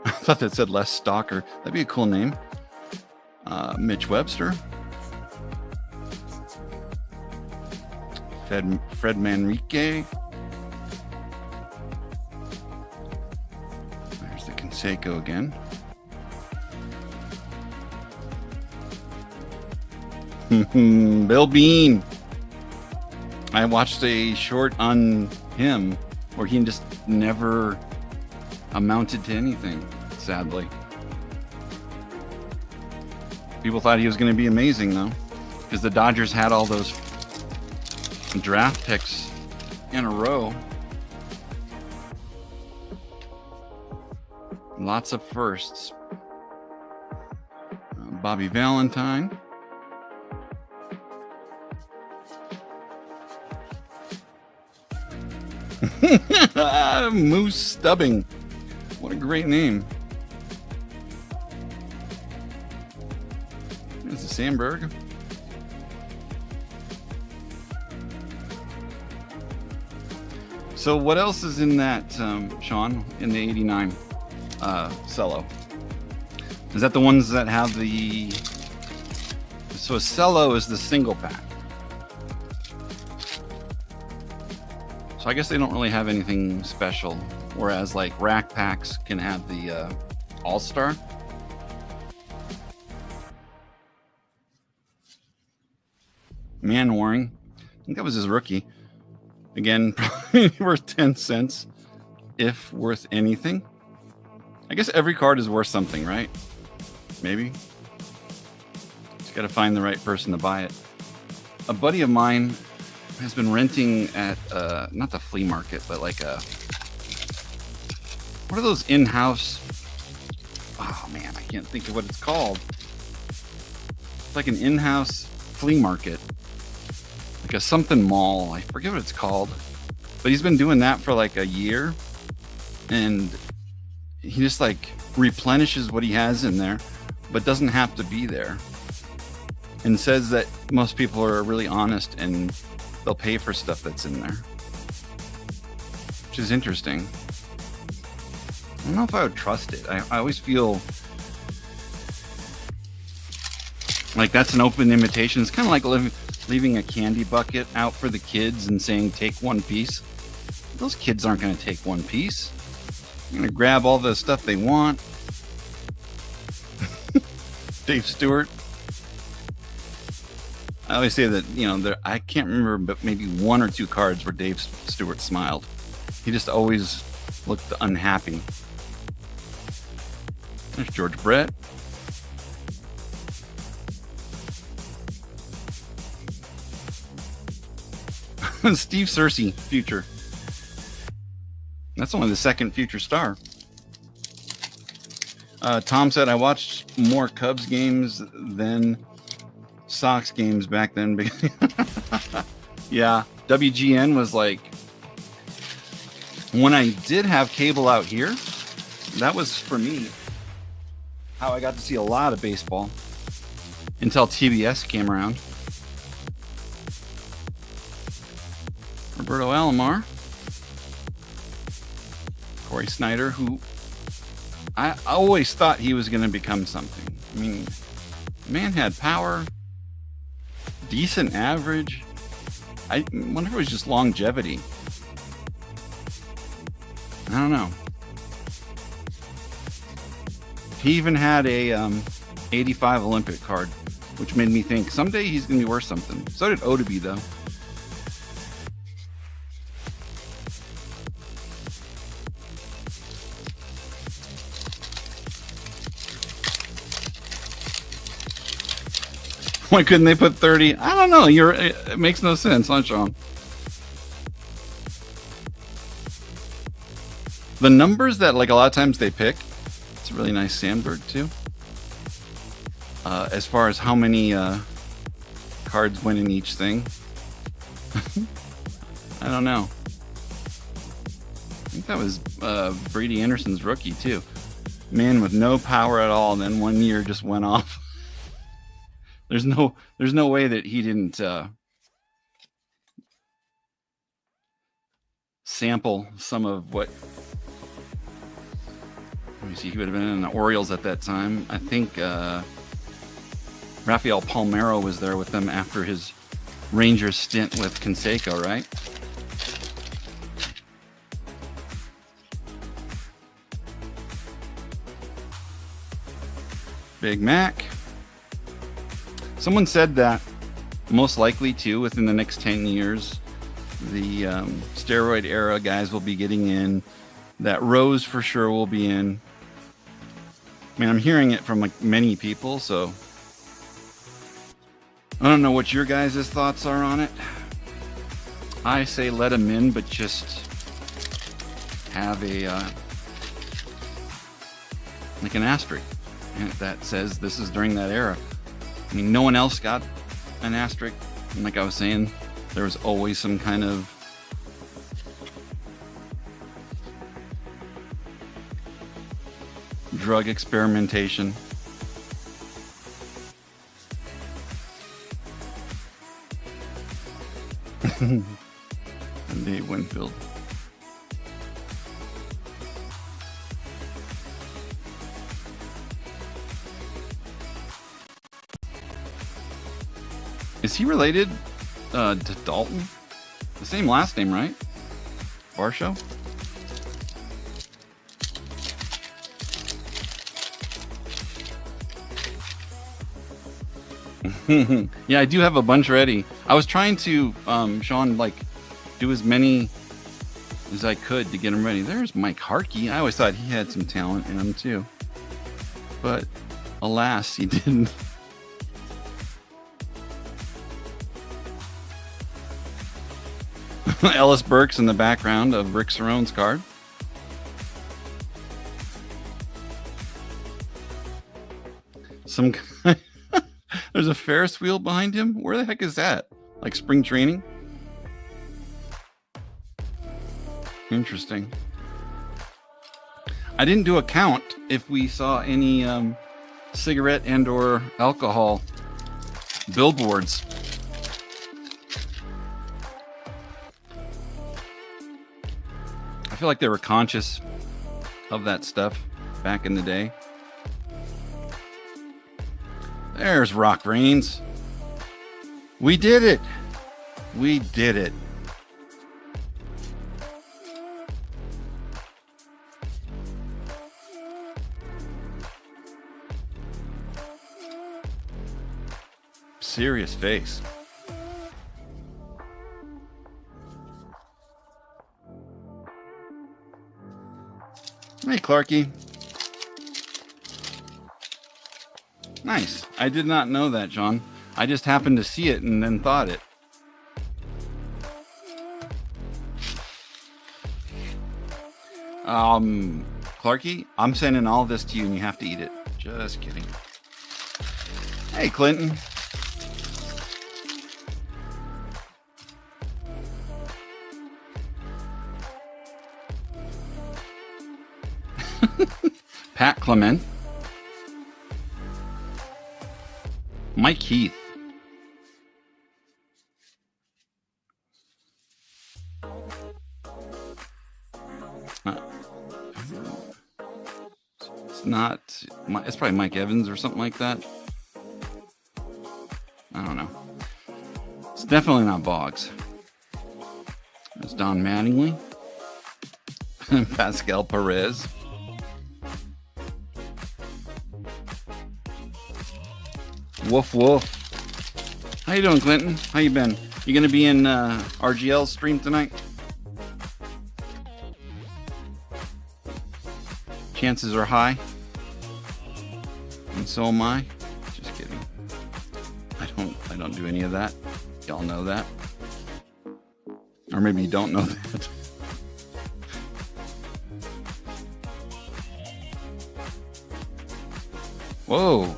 A: I thought that said Les Stalker. That'd be a cool name. Mitch Webster. Fred Manrique. There's the Canseco again. Bill Bean. I watched a short on him where he just never amounted to anything, sadly. People thought he was going to be amazing, though, because the Dodgers had all those draft picks in a row. Lots of firsts. Bobby Valentine. Moose Stubbing. What a great name. There's the Sandberg. So what else is in that, Sean, in the 89 cello? Is that the ones that have the... So a cello is the single pack. So I guess they don't really have anything special, whereas like rack packs can have the All-Star. Man Waring, I think that was his rookie. Again, probably worth 10 cents, if worth anything. I guess every card is worth something, right? Maybe. Just got to find the right person to buy it. A buddy of mine has been renting at, not the flea market, but like a... What are those in-house... Oh, man, I can't think of what it's called. It's like an in-house flea market. Like a something mall. I forget what it's called. But he's been doing that for like a year. And he just like replenishes what he has in there, but doesn't have to be there. And says that most people are really honest and they'll pay for stuff that's in there. Which is interesting. I don't know if I would trust it. I always feel like that's an open invitation. It's kind of like leaving a candy bucket out for the kids and saying, take one piece. Those kids aren't going to take one piece. They're going to grab all the stuff they want. Dave Stewart. I always say that, you know, I can't remember, but maybe one or two cards where Dave Stewart smiled. He just always looked unhappy. There's George Brett. Steve Cersei, future. That's only the second future star. Tom said, I watched more Cubs games than Sox games back then. Yeah, WGN was like, when I did have cable out here, that was for me how I got to see a lot of baseball until TBS came around. Roberto Alomar, Corey Snyder, who I always thought he was going to become something. I mean, man had power, decent average. I wonder if it was just longevity. I don't know. He even had a 85 Olympic card, which made me think someday he's going to be worth something. So did Odabe, though. Why couldn't they put 30? I don't know. It makes no sense, huh, Sean? The numbers that, like, a lot of times they pick, it's a really nice Sandberg, too. As far as how many cards went in each thing. I don't know. I think that was Brady Anderson's rookie, too. Man with no power at all, and then 1 year just went off. There's no way that he didn't sample some of what. Let me see. He would have been in the Orioles at that time. I think Rafael Palmeiro was there with them after his Rangers stint with Canseco, right? Big Mac. Someone said that most likely, too, within the next 10 years, the steroid era guys will be getting in. That Rose for sure will be in. I mean, I'm hearing it from like many people, so I don't know what your guys' thoughts are on it. I say let him in, but just have a like an asterisk that says this is during that era. I mean, no one else got an asterisk. And like I was saying, there was always some kind of drug experimentation. And Dave Winfield. Is he related to Dalton? The same last name, right? Varsho? Yeah, I do have a bunch ready. I was trying to, Sean, like, do as many as I could to get him ready. There's Mike Harkey. I always thought he had some talent in him, too. But, alas, he didn't. Ellis Burks in the background of Rick Cerrone's card. Some guy. There's a Ferris wheel behind him. Where the heck is that? Like spring training? Interesting. I didn't do a count if we saw any cigarette and or alcohol billboards. I feel like they were conscious of that stuff back in the day. There's Rock Reigns. We did it. We did it. Serious face. Hey, Clarky. Nice. I did not know that, John. I just happened to see it and then thought it. Clarky, I'm sending all this to you and you have to eat it. Just kidding. Hey, Clinton. Pat Clement. Mike Heath. It's not. It's probably Mike Evans or something like that. I don't know. It's definitely not Boggs. It's Don Mattingly. Pascal Perez. Woof woof. How you doing, Clinton? How you been? You gonna be in RGL's stream tonight? Chances are high. And so am I. Just kidding. I don't do any of that. Y'all know that. Or maybe you don't know that. Whoa.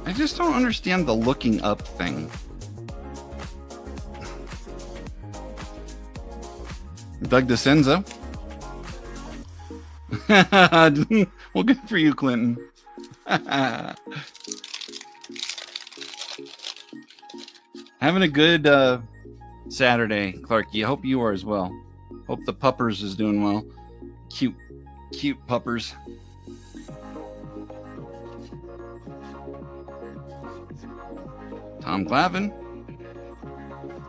A: I just don't understand the looking up thing. Doug DeCenzo. Well, good for you, Clinton. Having a good Saturday, Clarky. I hope you are as well. Hope the puppers is doing well. Cute puppers. Tom Glavine.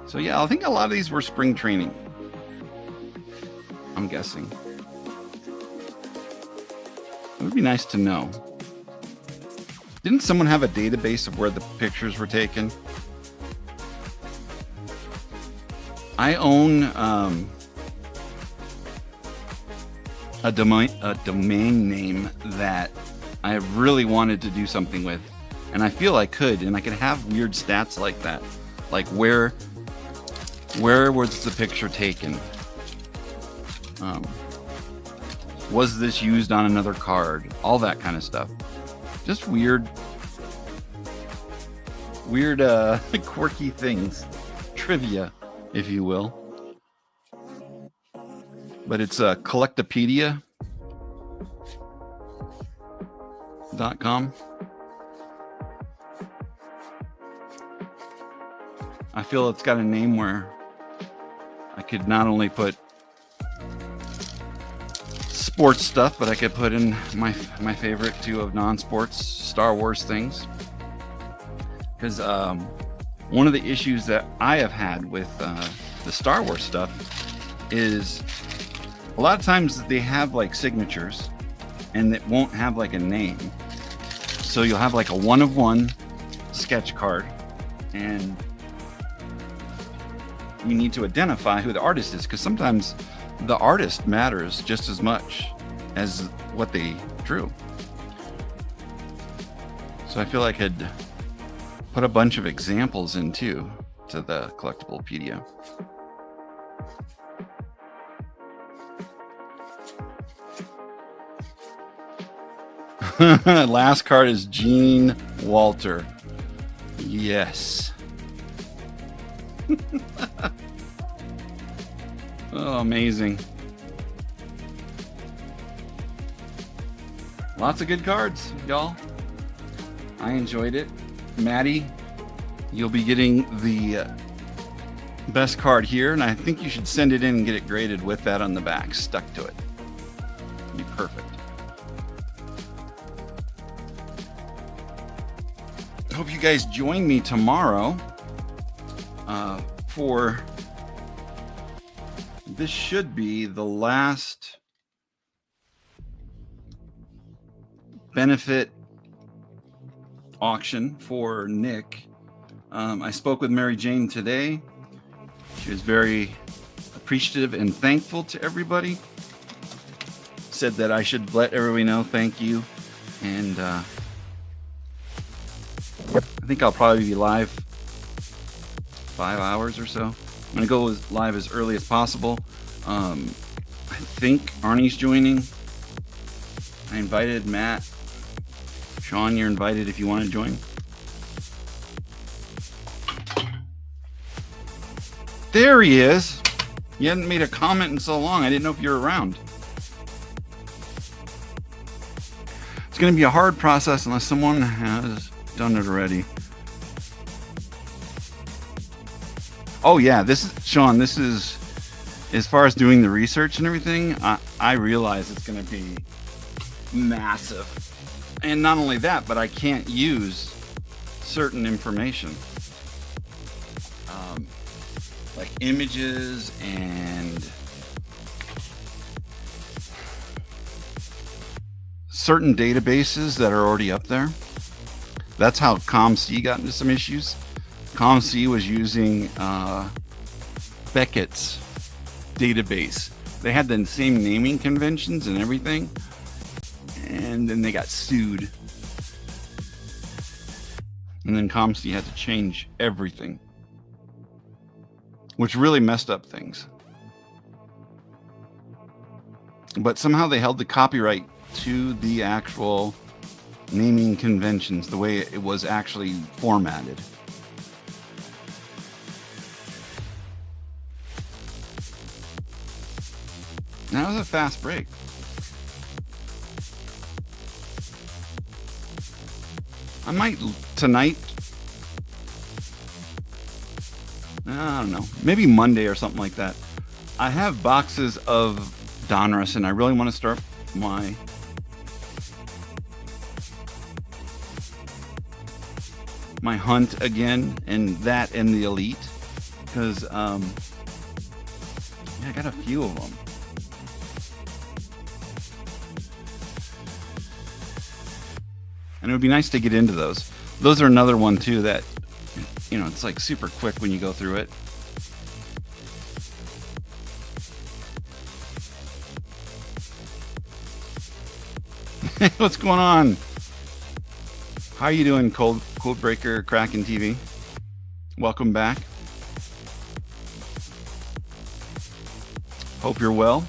A: So yeah, I think a lot of these were spring training. I'm guessing. It would be nice to know. Didn't someone have a database of where the pictures were taken? I own a domain name that I have really wanted to do something with, and I feel I could, and I could have weird stats like that, like where Where was the picture taken? Was this used on another card? All that kind of stuff. Just weird, quirky things. Trivia, if you will. But it's collectipedia.com. I feel it's got a name where I could not only put sports stuff, but I could put in my favorite too of non-sports Star Wars things. Because one of the issues that I have had with the Star Wars stuff is a lot of times they have like signatures and it won't have like a name. So you'll have like a 1-of-1 sketch card and you need to identify who the artist is, because sometimes the artist matters just as much as what they drew. So I feel like I'd put a bunch of examples into to the Collectibility. Last card is Gene Walter. Yes. Oh, amazing. Lots of good cards, y'all. I enjoyed it. Maddie, you'll be getting the best card here, and I think you should send it in and get it graded with that on the back stuck to it. Be perfect. Hope you guys join me tomorrow for this should be the last benefit auction for Nick. I spoke with Mary Jane today. She was very appreciative and thankful to everybody. Said that I should let everybody know thank you. And I think I'll probably be live 5 hours or so. I'm going to go live as early as possible. I think Arnie's joining. I invited Matt. Sean, you're invited if you want to join. There he is. You hadn't made a comment in so long. I didn't know if you were around. It's going to be a hard process unless someone has done it already. Oh yeah, this is Sean. This is, as far as doing the research and everything, I realize it's going to be massive. And not only that, but I can't use certain information. Like images and certain databases that are already up there. That's how ComC got into some issues. ComC was using Beckett's database. They had the same naming conventions and everything, and then they got sued. And then ComC had to change everything, which really messed up things. But somehow they held the copyright to the actual naming conventions, the way it was actually formatted. That was a fast break. I might tonight. I don't know. Maybe Monday or something like that. I have boxes of Donruss, and I really want to start my hunt again, and that and the Elite, because I got a few of them. And it would be nice to get into those. Those are another one too that, you know, it's like super quick when you go through it. What's going on? How are you doing, Codebreaker Kraken TV? Welcome back. Hope you're well.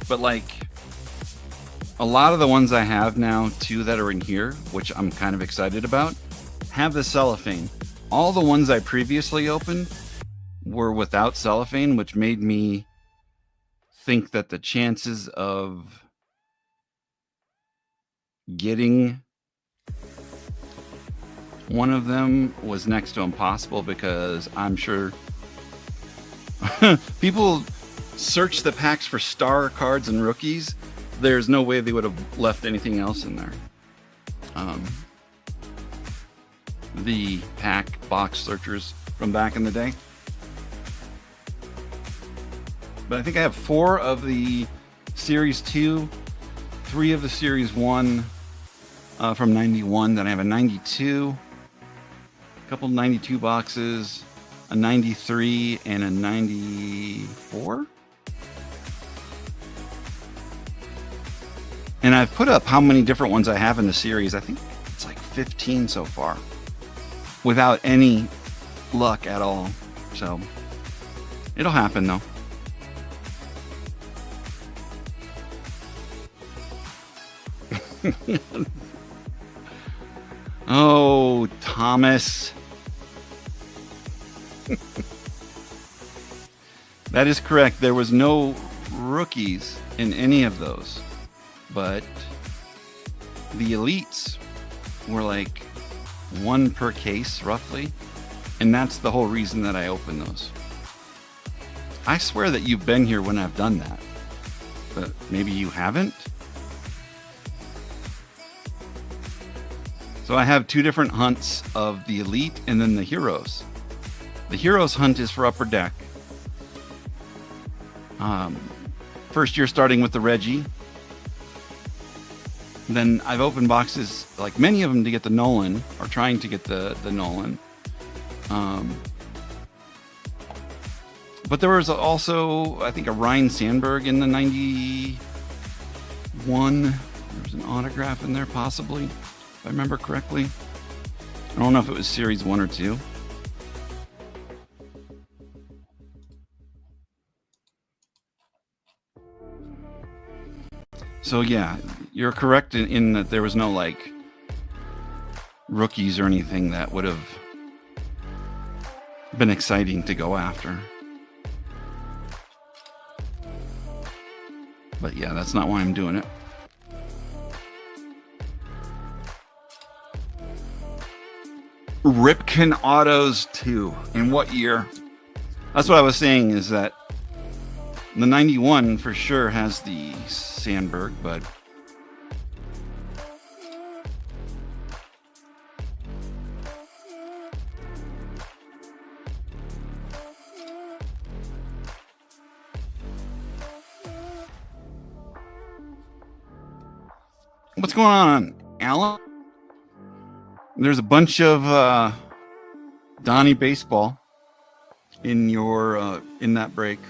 A: But like a lot of the ones I have now too that are in here, which I'm kind of excited about, have the cellophane. All the ones I previously opened were without cellophane, which made me think that the chances of getting one of them was next to impossible, because I'm sure people search the packs for star cards and rookies. There's no way they would have left anything else in there. The pack box searchers from back in the day. But I think I have 4 of the Series 2, 3 of the Series 1 from 91. Then I have a 92, a couple 92 boxes, a 93, and a 94. And I've put up how many different ones I have in the series. I think it's like 15 so far, without any luck at all. So it'll happen though. Oh, Thomas. That is correct. There was no rookies in any of those, but the elites were like 1 per case roughly, and that's the whole reason that I opened those. I swear that you've been here when I've done that, but maybe you haven't. So I have 2 different hunts of the elite and then the heroes. The heroes hunt is for Upper Deck. First year starting with the Reggie. Then I've opened boxes, like many of them, to get the Nolan, or trying to get the Nolan. But there was also, I think, a Ryan Sandberg in the 91. There was an autograph in there, possibly, if I remember correctly. I don't know if it was Series 1 or 2. So yeah, you're correct in that there was no like rookies or anything that would have been exciting to go after. But yeah, that's not why I'm doing it. Ripken Autos 2. In what year? That's what I was saying, is that the 91 for sure has the Sandberg, but what's going on, Alan? There's a bunch of Donnie baseball in your in that break,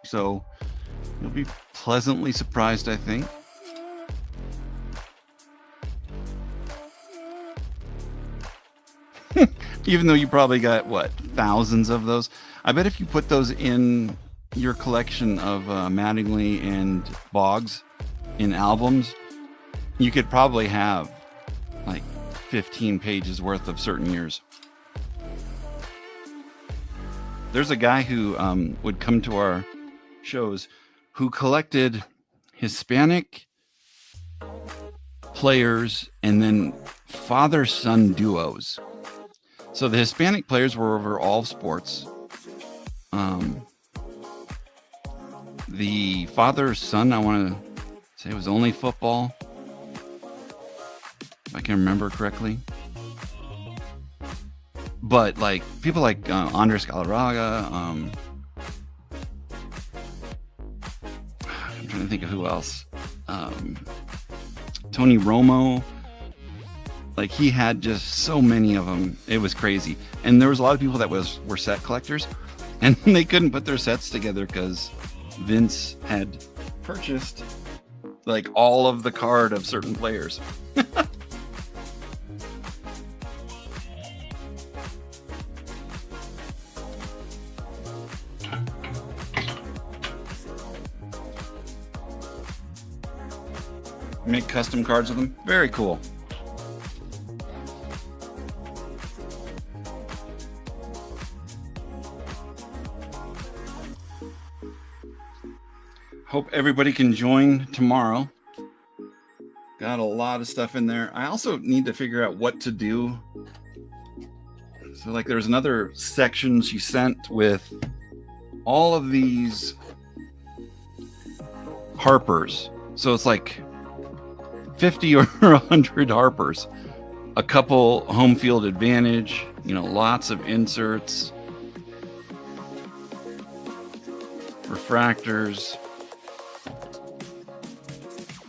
A: so you'll be pleasantly surprised, I think. Even though you probably got, what, thousands of those. I bet if you put those in your collection of Mattingly and Boggs in albums, you could probably have like 15 pages worth of certain years. There's a guy who would come to our shows who collected Hispanic players and then father-son duos. So the Hispanic players were over all sports. The father-son, I want to say, was only football, if I can remember correctly. But like people like Andres Galarraga, I'm trying to think of who else. Tony Romo, like he had just so many of them. It was crazy. And there was a lot of people that were set collectors, and they couldn't put their sets together because Vince had purchased like all of the card of certain players. Make custom cards with them. Very cool. Hope everybody can join tomorrow. Got a lot of stuff in there. I also need to figure out what to do. So like there's another section she sent with all of these Harpers. So it's like 50 or 100 Harpers. A couple home field advantage, you know, lots of inserts, refractors.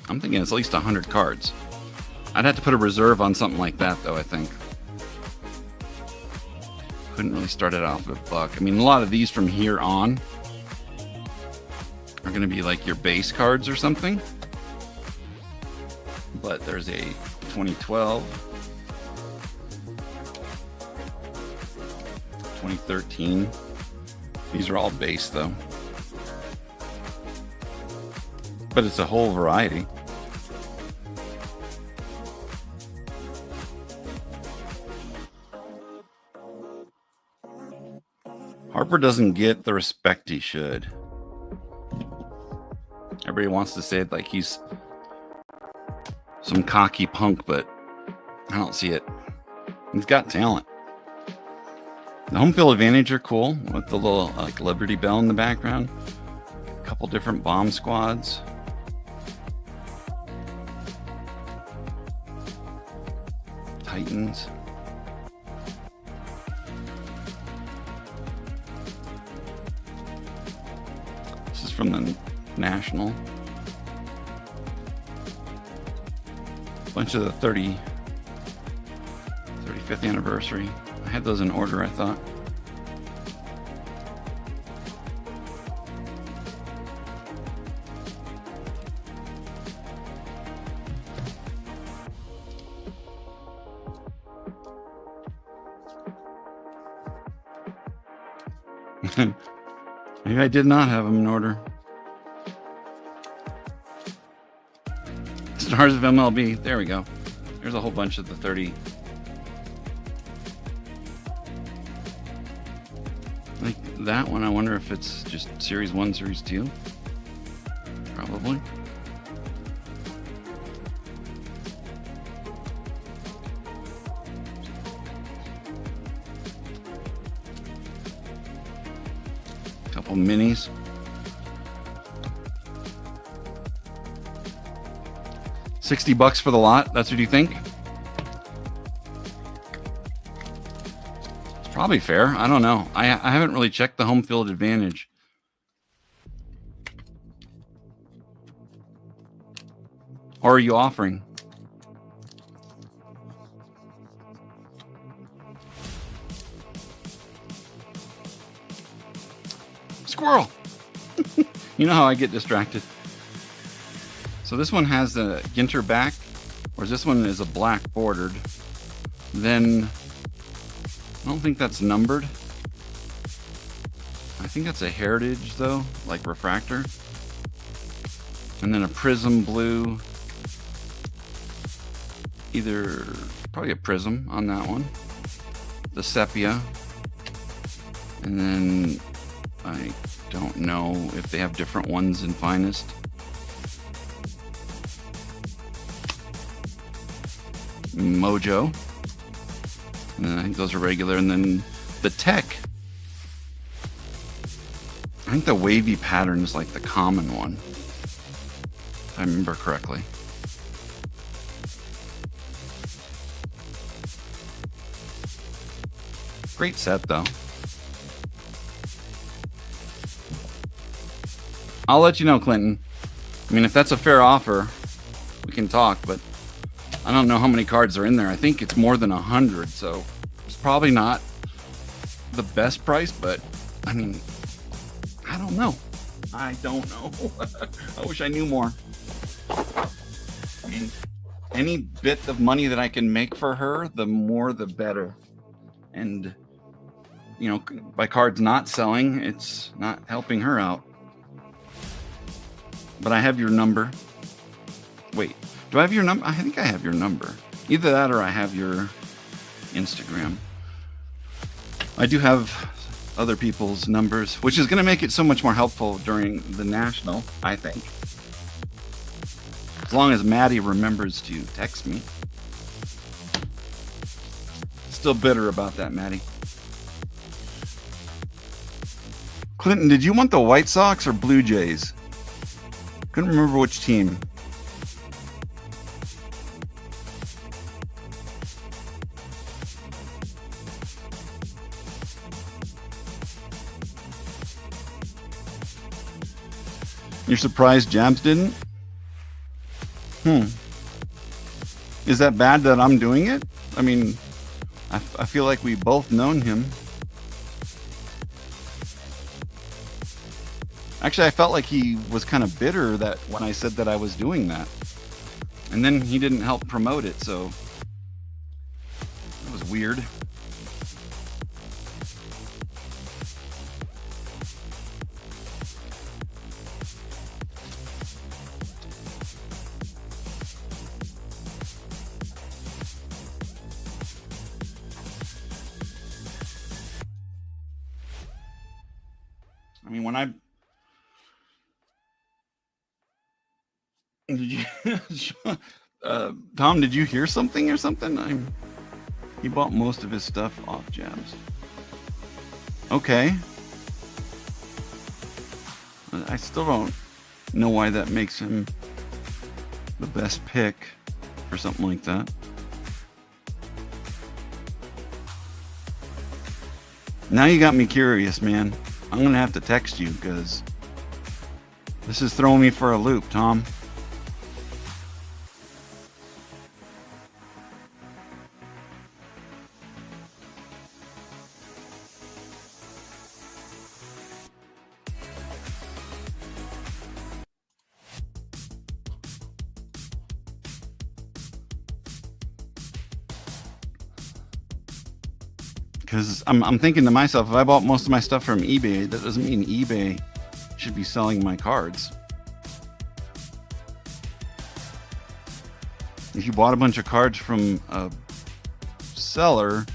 A: I'm thinking it's at least 100 cards. I'd have to put a reserve on something like that, though, I think. Couldn't really start it off with $1. I mean, a lot of these from here on are going to be like your base cards or something. But there's a 2012, 2013. These are all base, though. But it's a whole variety. Harper doesn't get the respect he should. Everybody wants to say it like he's some cocky punk, but I don't see it. He's got talent. The home field advantage are cool with the little like Liberty Bell in the background. A couple different bomb squads. Titans. This is from the National. Bunch of the 35th anniversary. I had those in order, I thought. Maybe I did not have them in order. Stars of MLB. There we go. There's a whole bunch of the 30. Like that one, I wonder if it's just Series 1, Series 2. Probably. Couple minis. $60 for the lot. That's what you think? It's probably fair. I don't know. I haven't really checked the home field advantage. Or are you offering? Squirrel! You know how I get distracted. So this one has a Ginter back, whereas this one is a black bordered. Then, I don't think that's numbered. I think that's a Heritage though, like refractor. And then a Prism blue. Probably a Prism on that one. The Sepia. And then, I don't know if they have different ones in Finest. Mojo. And then I think those are regular. And then the Tech. I think the wavy pattern is like the common one, if I remember correctly. Great set, though. I'll let you know, Clinton. I mean, if that's a fair offer, we can talk, but I don't know how many cards are in there. I think it's more than 100, so it's probably not the best price, but I mean, I don't know. I don't know. I wish I knew more. I mean, any bit of money that I can make for her, the more the better. And, you know, by cards not selling, it's not helping her out. But I have your number. Wait, Do I have your number? I think I have your number. Either that or I have your Instagram. I do have other people's numbers, which is going to make it so much more helpful during the national, I think. As long as Maddie remembers to text me. Still bitter about that, Maddie. Clinton, did you want the White Sox or Blue Jays? Couldn't remember which team. You're surprised Jabs didn't? Is that bad that I'm doing it? I mean, I feel like we both known him. Actually, I felt like he was kind of bitter that when I said that I was doing that. And then he didn't help promote it, so that was weird. I mean, when I... Did you... Tom, did you hear something or something? He bought most of his stuff off Jabs. Okay. I still don't know why that makes him the best pick for something like that. Now you got me curious, man. I'm gonna have to text you because this is throwing me for a loop, Tom. Because I'm thinking to myself, if I bought most of my stuff from eBay, that doesn't mean eBay should be selling my cards. If you bought a bunch of cards from a seller,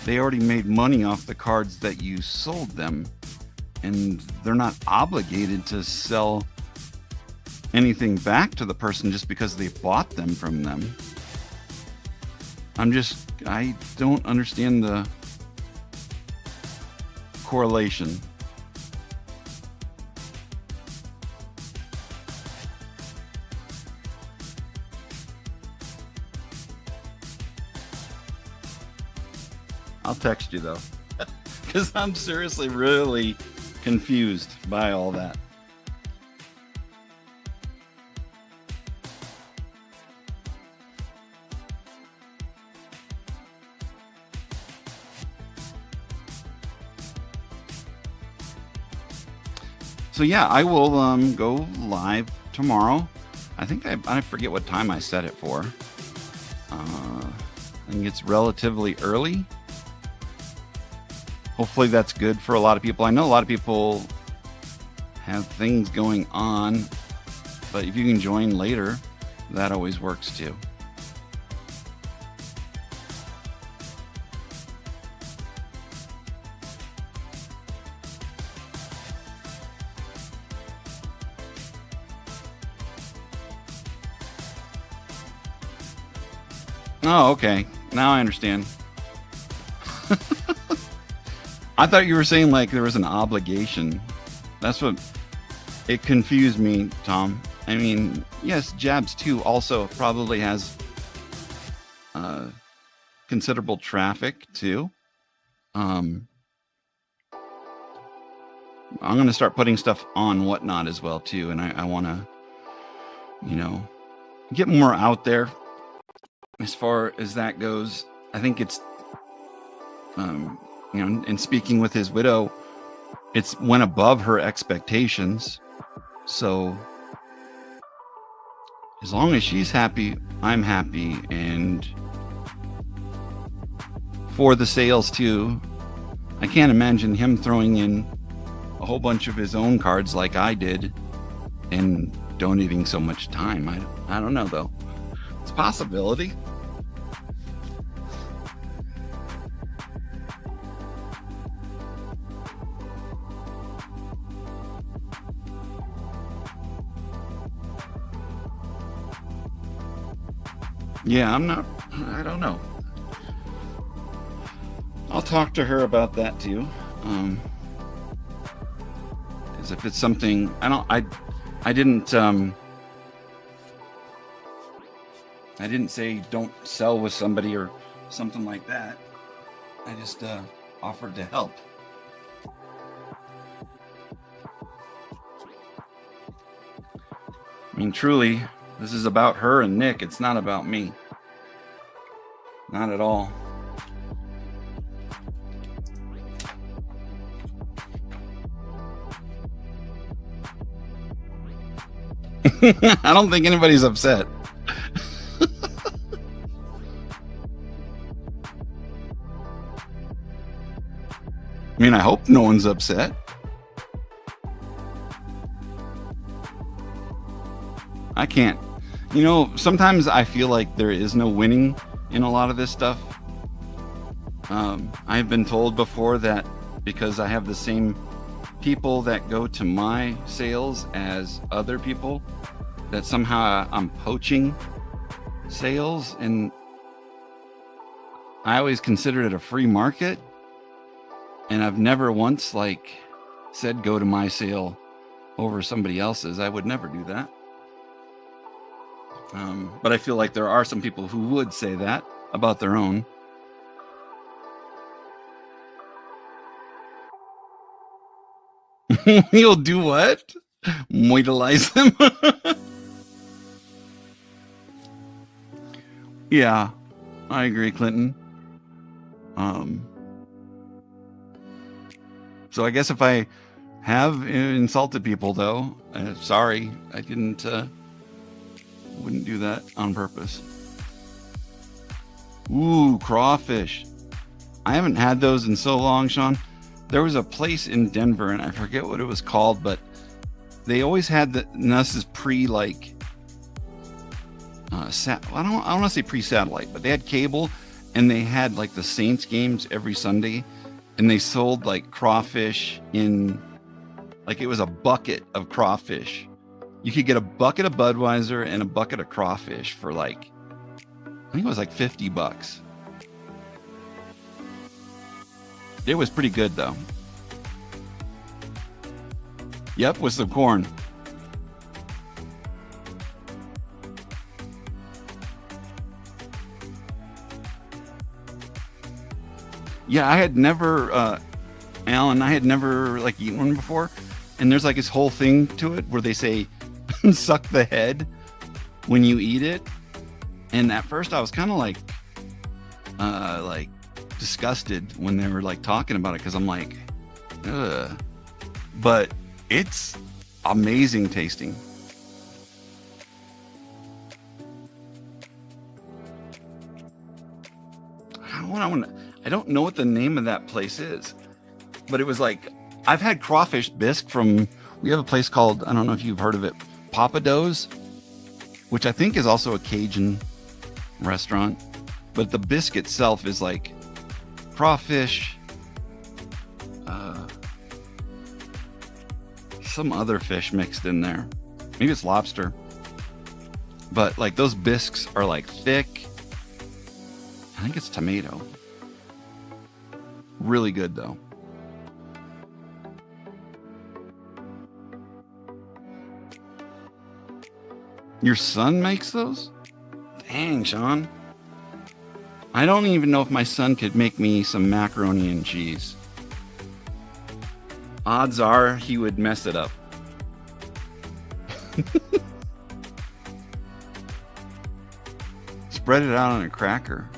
A: they already made money off the cards that you sold them, and they're not obligated to sell anything back to the person just because they bought them from them. I don't understand the correlation. I'll text you though, because I'm seriously really confused by all that. So yeah, I will go live tomorrow. I think I forget what time I set it for. I think it's relatively early. Hopefully that's good for a lot of people. I know a lot of people have things going on, but if you can join later, that always works too. Oh, okay. Now I understand. I thought you were saying like there was an obligation. That's what it confused me, Tom. I mean, yes, Jabs 2 also probably has considerable traffic too. I'm going to start putting stuff on Whatnot as well too, and I want to, get more out there. As far as that goes, I think it's, and speaking with his widow, it's went above her expectations. So as long as she's happy, I'm happy. And for the sales too, I can't imagine him throwing in a whole bunch of his own cards like I did and donating so much time. I don't know though. It's a possibility. Yeah, I don't know. I'll talk to her about that too. Because if it's something, I didn't say don't sell with somebody or something like that. I just offered to help. I mean, truly, this is about her and Nick. It's not about me. Not at all. I don't think anybody's upset. I mean, I hope no one's upset. I can't. You know, sometimes I feel like there is no winning in a lot of this stuff. I've been told before that because I have the same people that go to my sales as other people, that somehow I'm poaching sales, and I always considered it a free market, and I've never once said go to my sale over somebody else's. I would never do that. But I feel like there are some people who would say that about their own. You'll do what? Moidalize them? Yeah, I agree, Clinton. So I guess if I have insulted people, though, sorry, I wouldn't do that on purpose. Ooh, crawfish. I haven't had those in so long, Sean. There was a place in Denver, and I forget what it was called, but they always had this is pre I don't want to say pre-satellite, but they had cable, and they had the Saints games every Sunday, and they sold crawfish in it was a bucket of crawfish. You could get a bucket of Budweiser and a bucket of crawfish for I think it was $50. It was pretty good though. Yep, with some corn. Yeah, I had never, Alan, I had never eaten one before. And there's this whole thing to it where they say, suck the head when you eat it. And at first I was kind of disgusted when they were talking about it, because I'm ugh. But it's amazing tasting. I don't know what the name of that place is, but it was I've had crawfish bisque we have a place called, I don't know if you've heard of it, Papa Do's, which I think is also a Cajun restaurant, but the bisque itself is crawfish, some other fish mixed in there. Maybe it's lobster, but those bisques are thick. I think it's tomato. Really good though. Your son makes those? Dang, Sean. I don't even know if my son could make me some macaroni and cheese. Odds are he would mess it up. Spread it out on a cracker.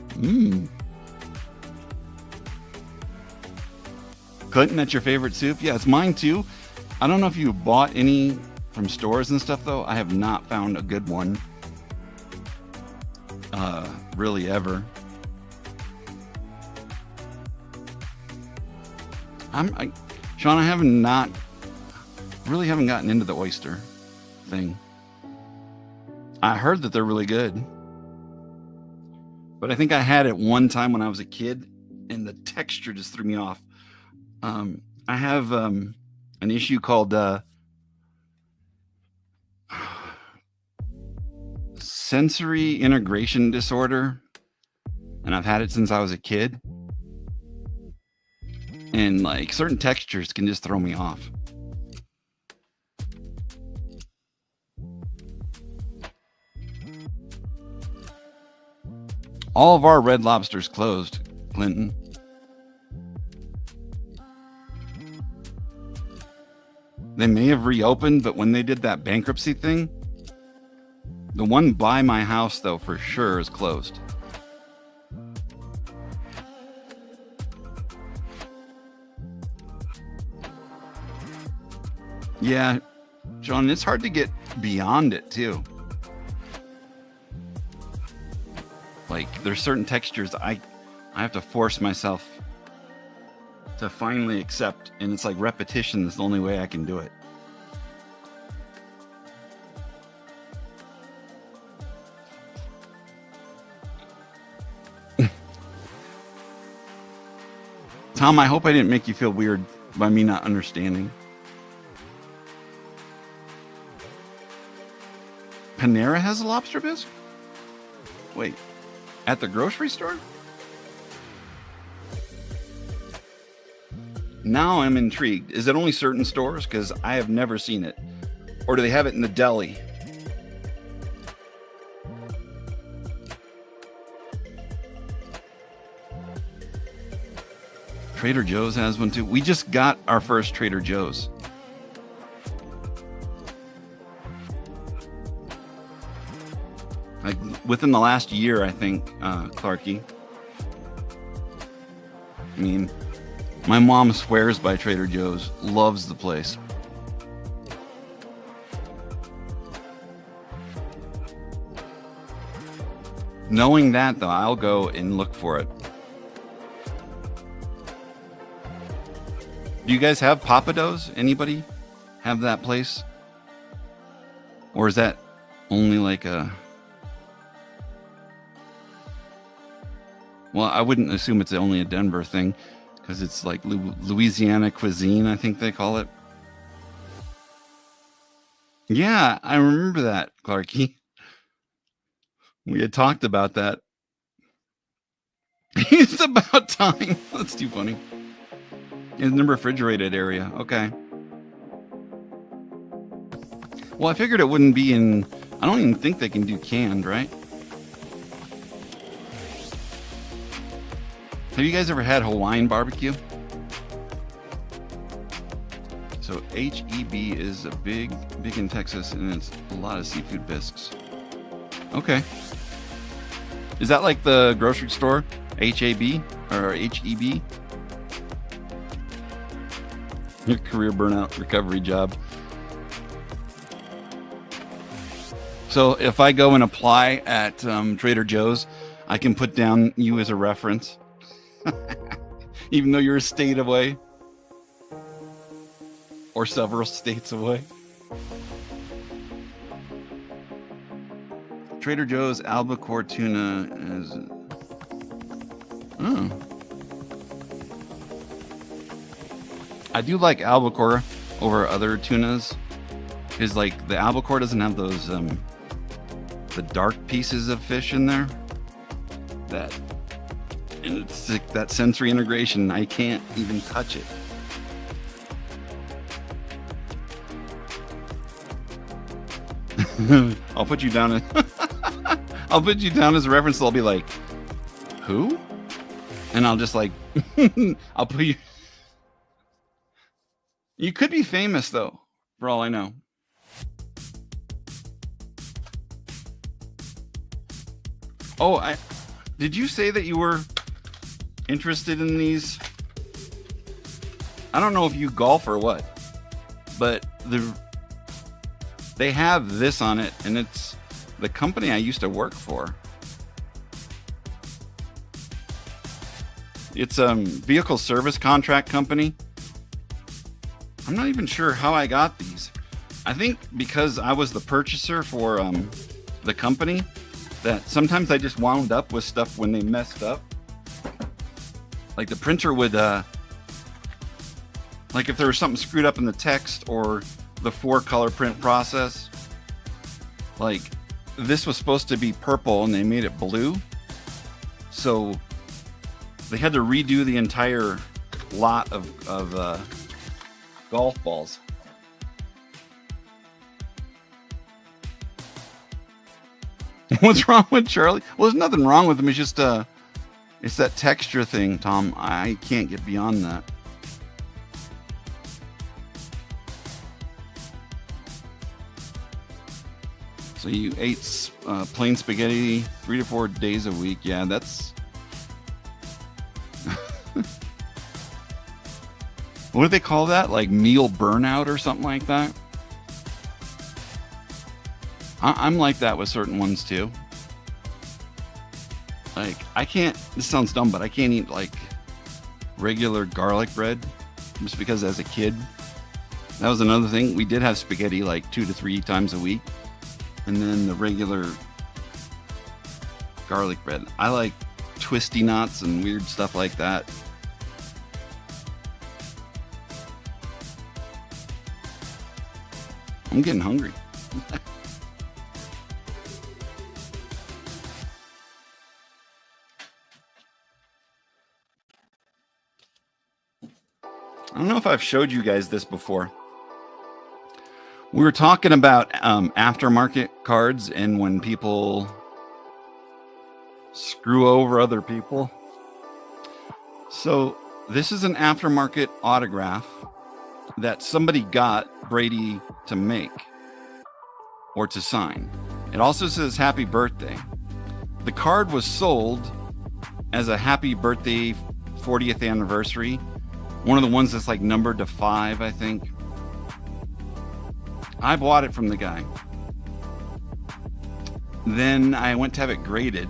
A: Clinton, that's your favorite soup? Yeah, it's mine too. I don't know if you bought any from stores and stuff though. I have not found a good one. Really ever. Sean, I haven't gotten into the oyster thing. I heard that they're really good. but I think I had it one time when I was a kid, and the texture just threw me off. I have an issue called sensory integration disorder, and I've had it since I was a kid. And like certain textures can just throw me off. All of our Red Lobsters closed, Clinton. They may have reopened, but when they did that bankruptcy thing, the one by my house, though, for sure is closed. Yeah, John, it's hard to get beyond it, too. Like, there's certain textures I have to force myself to finally accept, and it's like repetition is the only way I can do it. Tom, I hope I didn't make you feel weird by me not understanding. Panera has a lobster bisque? Wait, at the grocery store? Now I'm intrigued. Is it only certain stores? Because I have never seen it. Or do they have it in the deli? Trader Joe's has one too. We just got our first Trader Joe's. Like within the last year, I think, Clarky. I mean, my mom swears by Trader Joe's, loves the place. Knowing that, though, I'll go and look for it. Do you guys have Papados? Anybody have that place? Or is that only like a... Well, I wouldn't assume it's only a Denver thing, because it's like Louisiana cuisine, I think they call it. Yeah, I remember that, Clarky. We had talked about that. It's about time. That's too funny. In the refrigerated area. Okay. Well, I figured it wouldn't be in... I don't even think they can do canned, right? Have you guys ever had Hawaiian barbecue? So H-E-B is a big in Texas, and it's a lot of seafood bisques. Okay. Is that like the grocery store? H-A-B or H-E-B? Your career burnout recovery job. So if I go and apply at Trader Joe's, I can put down you as a reference. Even though you're a state away. Or several states away. Trader Joe's albacore tuna is... Oh. I do like albacore over other tunas. Because like the albacore doesn't have those the dark pieces of fish in there. And it's like that sensory integration. I can't even touch it. I'll put you down. I'll put you down as a reference. I'll be like, who? And I'll just like, I'll put you. You could be famous though, for all I know. Oh, did you say that you were interested in these? I don't know if you golf or what, but they have this on it, and it's the company I used to work for. It's a vehicle service contract company. I'm not even sure how I got these. I think because I was the purchaser for the company, that sometimes I just wound up with stuff when they messed up. Like the printer would, like if there was something screwed up in the text or the 4-color print process, like this was supposed to be purple and they made it blue. So they had to redo the entire lot of golf balls. What's wrong with Charlie? Well, there's nothing wrong with him. It's just it's that texture thing, Tom. I can't get beyond that. So you ate plain spaghetti 3 to 4 days a week. Yeah, that's... What do they call that? Like meal burnout or something like that? I'm like that with certain ones too. Like I can't, this sounds dumb, but I can't eat like regular garlic bread just because as a kid, that was another thing. We did have spaghetti like 2 to 3 times a week. And then the regular garlic bread. I like twisty nuts and weird stuff like that. I'm getting hungry. I don't know if I've showed you guys this before. We were talking about aftermarket cards and when people screw over other people. So this is an aftermarket autograph that somebody got Brady to make or to sign. It also says happy birthday. The card was sold as a happy birthday 40th anniversary. One of the ones that's like numbered to 5, I think. I bought it from the guy. Then I went to have it graded.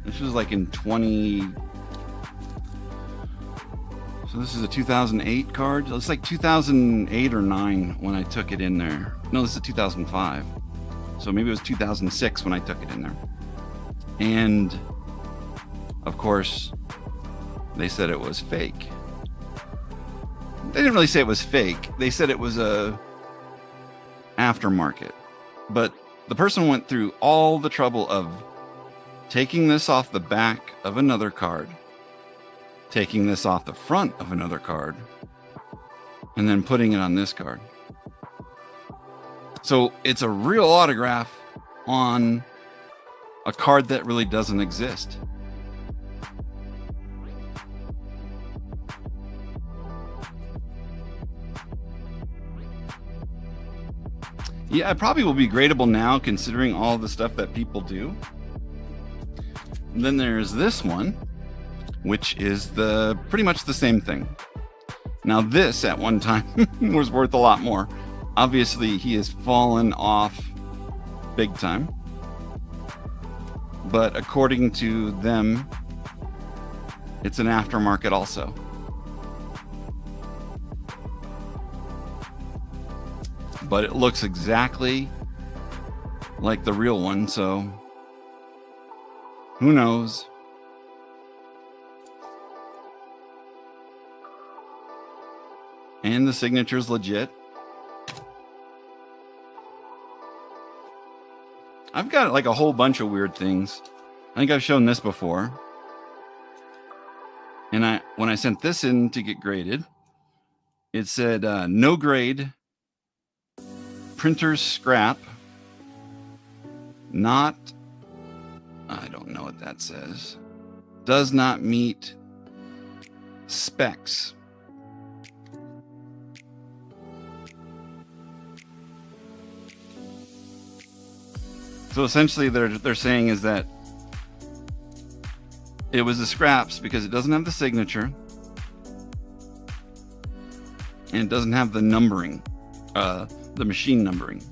A: This was like in 20... So this is a 2008 card. It's like 2008 or 9 when I took it in there. No, this is 2005. So maybe it was 2006 when I took it in there. And of course, they said it was fake. They didn't really say it was fake. They said it was a aftermarket. But the person went through all the trouble of taking this off the back of another card, taking this off the front of another card, and then putting it on this card. So it's a real autograph on a card that really doesn't exist. Yeah, it probably will be gradable now considering all the stuff that people do. And then there's this one, which is pretty much the same thing. Now this at one time was worth a lot more. Obviously he has fallen off big time. But according to them, it's an aftermarket also. But it looks exactly like the real one, so who knows? And the signature's legit. I've got like a whole bunch of weird things. I think I've shown this before. And when I sent this in to get graded, it said no grade, printer's scrap, not, I don't know what that says, does not meet specs. So essentially they're saying is that it was the scraps because it doesn't have the signature and it doesn't have the numbering, the machine numbering.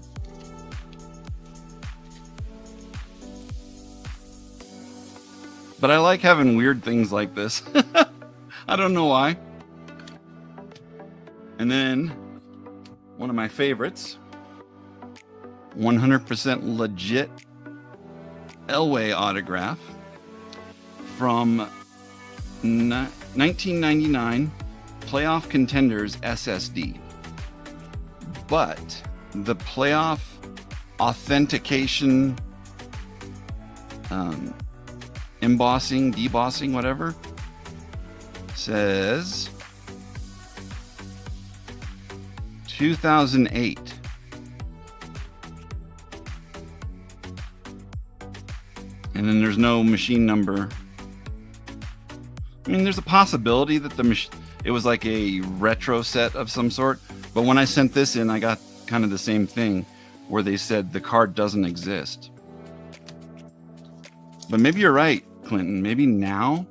A: But I like having weird things like this. I don't know why. And then one of my favorites, 100% legit Elway autograph from 1999 playoff contenders SSD. But the playoff authentication, embossing, debossing, whatever, says 2008. And then there's no machine number. I mean, there's a possibility that it was like a retro set of some sort. But when I sent this in, I got kind of the same thing where they said the card doesn't exist. But maybe you're right, Clinton. Maybe now.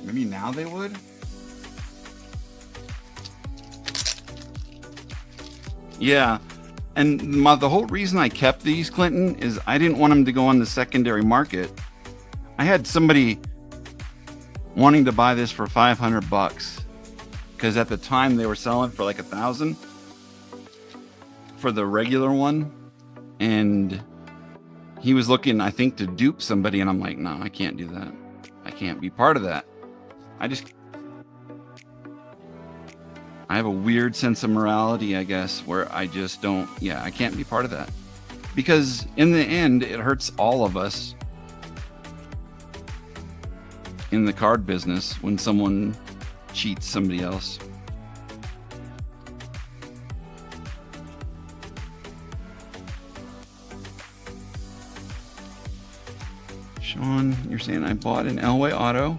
A: Maybe now they would. Yeah. And the whole reason I kept these, Clinton, is I didn't want them to go on the secondary market. I had somebody wanting to buy this for $500 because at the time they were selling for like $1,000 for the regular one, and he was looking, I think, to dupe somebody, and I'm like, no, I can't do that. I can't be part of that. I have a weird sense of morality, I guess, where I just don't, I can't be part of that. Because in the end, it hurts all of us in the card business when someone cheats somebody else. Sean, you're saying I bought an Elway auto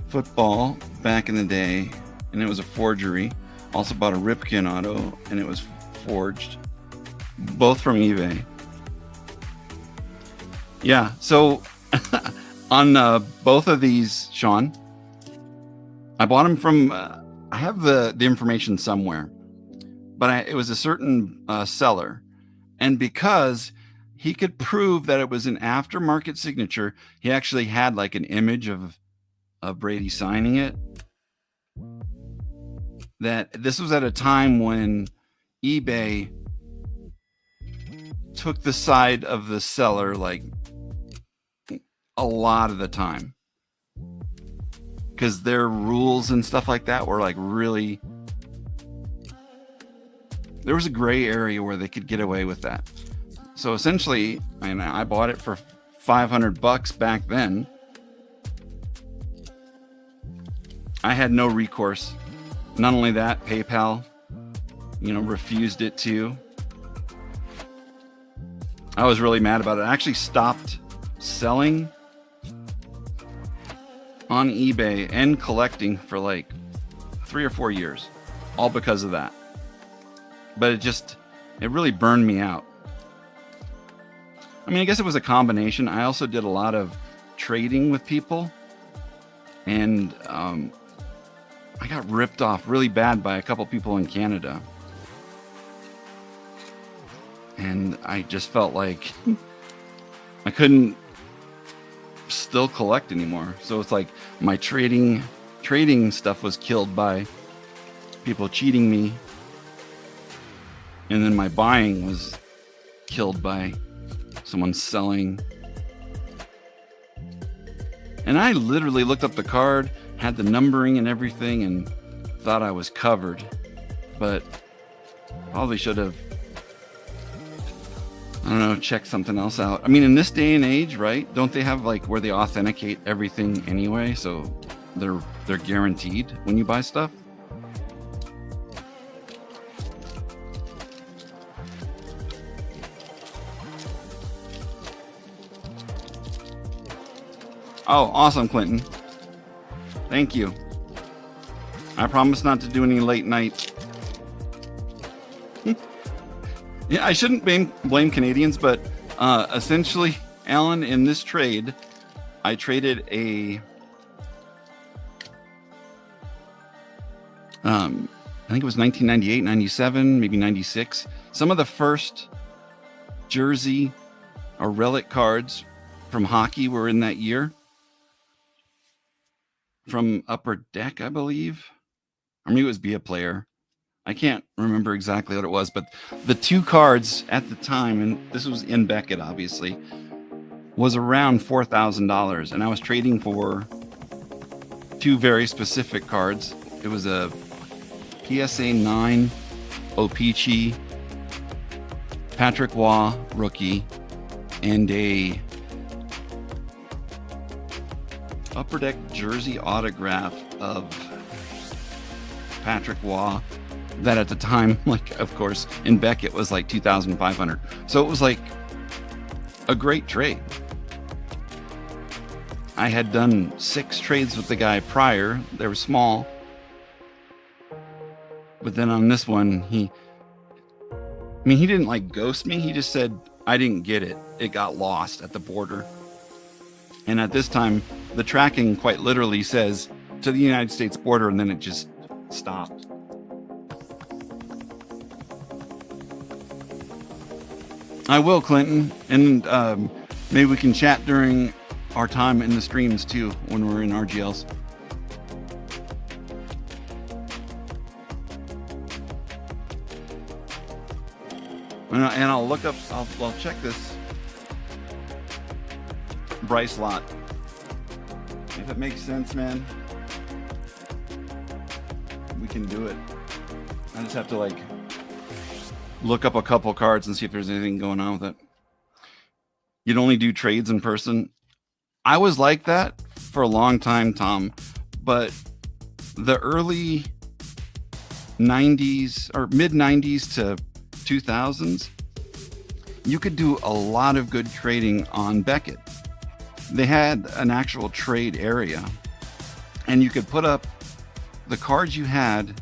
A: football back in the day, and it was a forgery. Also bought a Ripken auto, and it was forged. Both from eBay. Yeah, so on both of these, Sean, I bought them from, I have the information somewhere, but it was a certain seller. And because he could prove that it was an aftermarket signature, he actually had like an image of Brady signing it. That this was at a time when eBay took the side of the seller like a lot of the time, because their rules and stuff like that were like really, there was a gray area where they could get away with that. So essentially, I bought it for $500 back then. I had no recourse. Not only that, PayPal, refused it too. I was really mad about it. I actually stopped selling on eBay and collecting for like 3 or 4 years, all because of that. But it really burned me out. I mean, I guess it was a combination. I also did a lot of trading with people, and I got ripped off really bad by a couple people in Canada. And I just felt like I couldn't still collect anymore. So it's like my trading stuff was killed by people cheating me. And then my buying was killed by someone selling. And I literally looked up the card, had the numbering and everything, and thought I was covered. But probably should have, I don't know, check something else out. I mean, in this day and age, right? Don't they have like where they authenticate everything anyway? So they're guaranteed when you buy stuff. Oh, awesome, Clinton. Thank you. I promise not to do any late night. Yeah, I shouldn't blame Canadians, but essentially, Alan, in this trade, I traded I think it was 1998, 97, maybe 96. Some of the first jersey or relic cards from hockey were in that year. From Upper Deck, I believe. Or maybe it was Be a Player. I can't remember exactly what it was, but the 2 cards at the time, and this was in Beckett, obviously, was around $4,000, and I was trading for 2 very specific cards. It was a PSA 9 O-Pee-Chee Patrick Waugh rookie and a Upper Deck jersey autograph of Patrick Waugh that at the time, like, of course, in Beckett was like 2,500. So it was like a great trade. I had done 6 trades with the guy prior. They were small. But then on this one, he didn't like ghost me. He just said, I didn't get it. It got lost at the border. And at this time, the tracking quite literally says to the United States border, and then it just stopped. I will, Clinton. And maybe we can chat during our time in the streams too when we're in RGLs. And I'll look up, I'll check this Bryce lot. If it makes sense, man, we can do it. I just have to like look up a couple cards and see if there's anything going on with it. You'd only do trades in person. I was like that for a long time, Tom, but the early 90s or mid 90s to 2000s, you could do a lot of good trading on Beckett. They had an actual trade area, and you could put up the cards you had,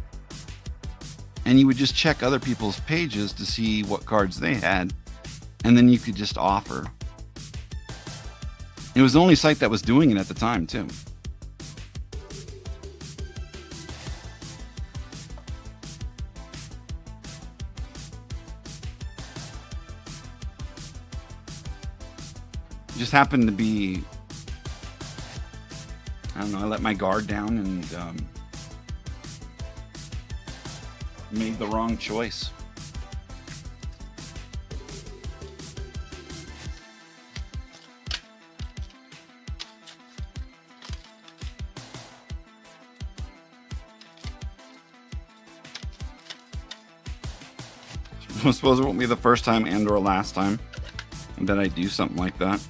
A: and you would just check other people's pages to see what cards they had, and then you could just offer. It was the only site that was doing it at the time, too. Just happened to be, I don't know, I let my guard down and made the wrong choice. I suppose it won't be the first time and or last time that I do something like that.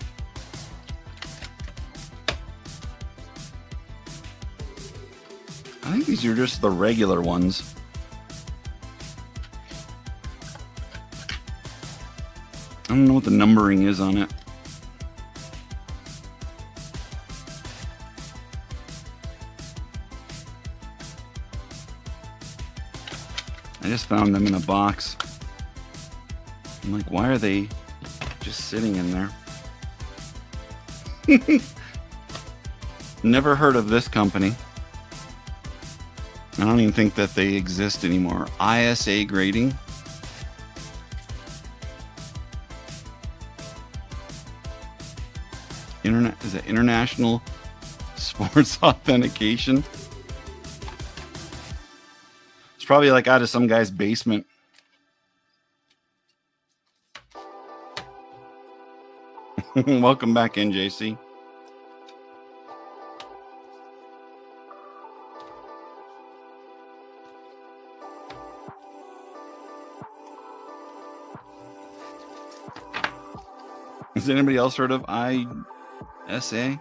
A: I think these are just the regular ones. I don't know what the numbering is on it. I just found them in a box. I'm like, why are they just sitting in there? Never heard of this company. I don't even think that they exist anymore. ISA grading. Is it International Sports Authentication? It's probably like out of some guy's basement. Welcome back, NJC. Has anybody else heard of ISA?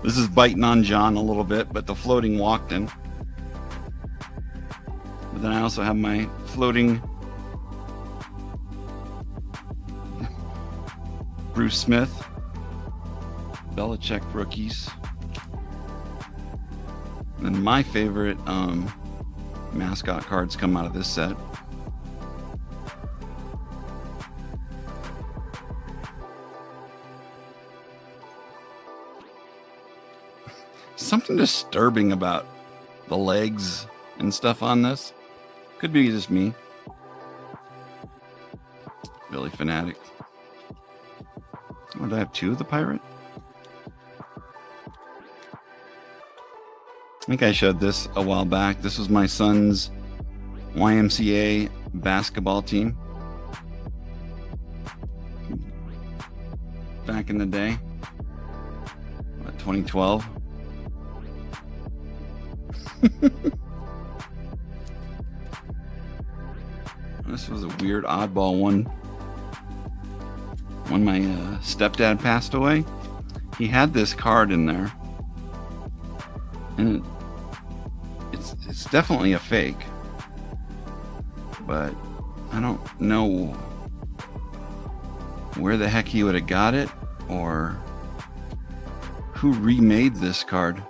A: This is biting on John a little bit, but the floating walked in. But then I also have my floating Bruce Smith, Belichick rookies, and my favorite mascot cards come out of this set. Something disturbing about the legs and stuff on this. Could be just me. Really fanatic. Oh, did I have 2 of the pirate? I think I showed this a while back. This was my son's YMCA basketball team back in the day. What, 2012? This was a weird oddball one. When my stepdad passed away, he had this card in there, and it's definitely a fake, but I don't know where the heck he would have got it or who remade this card.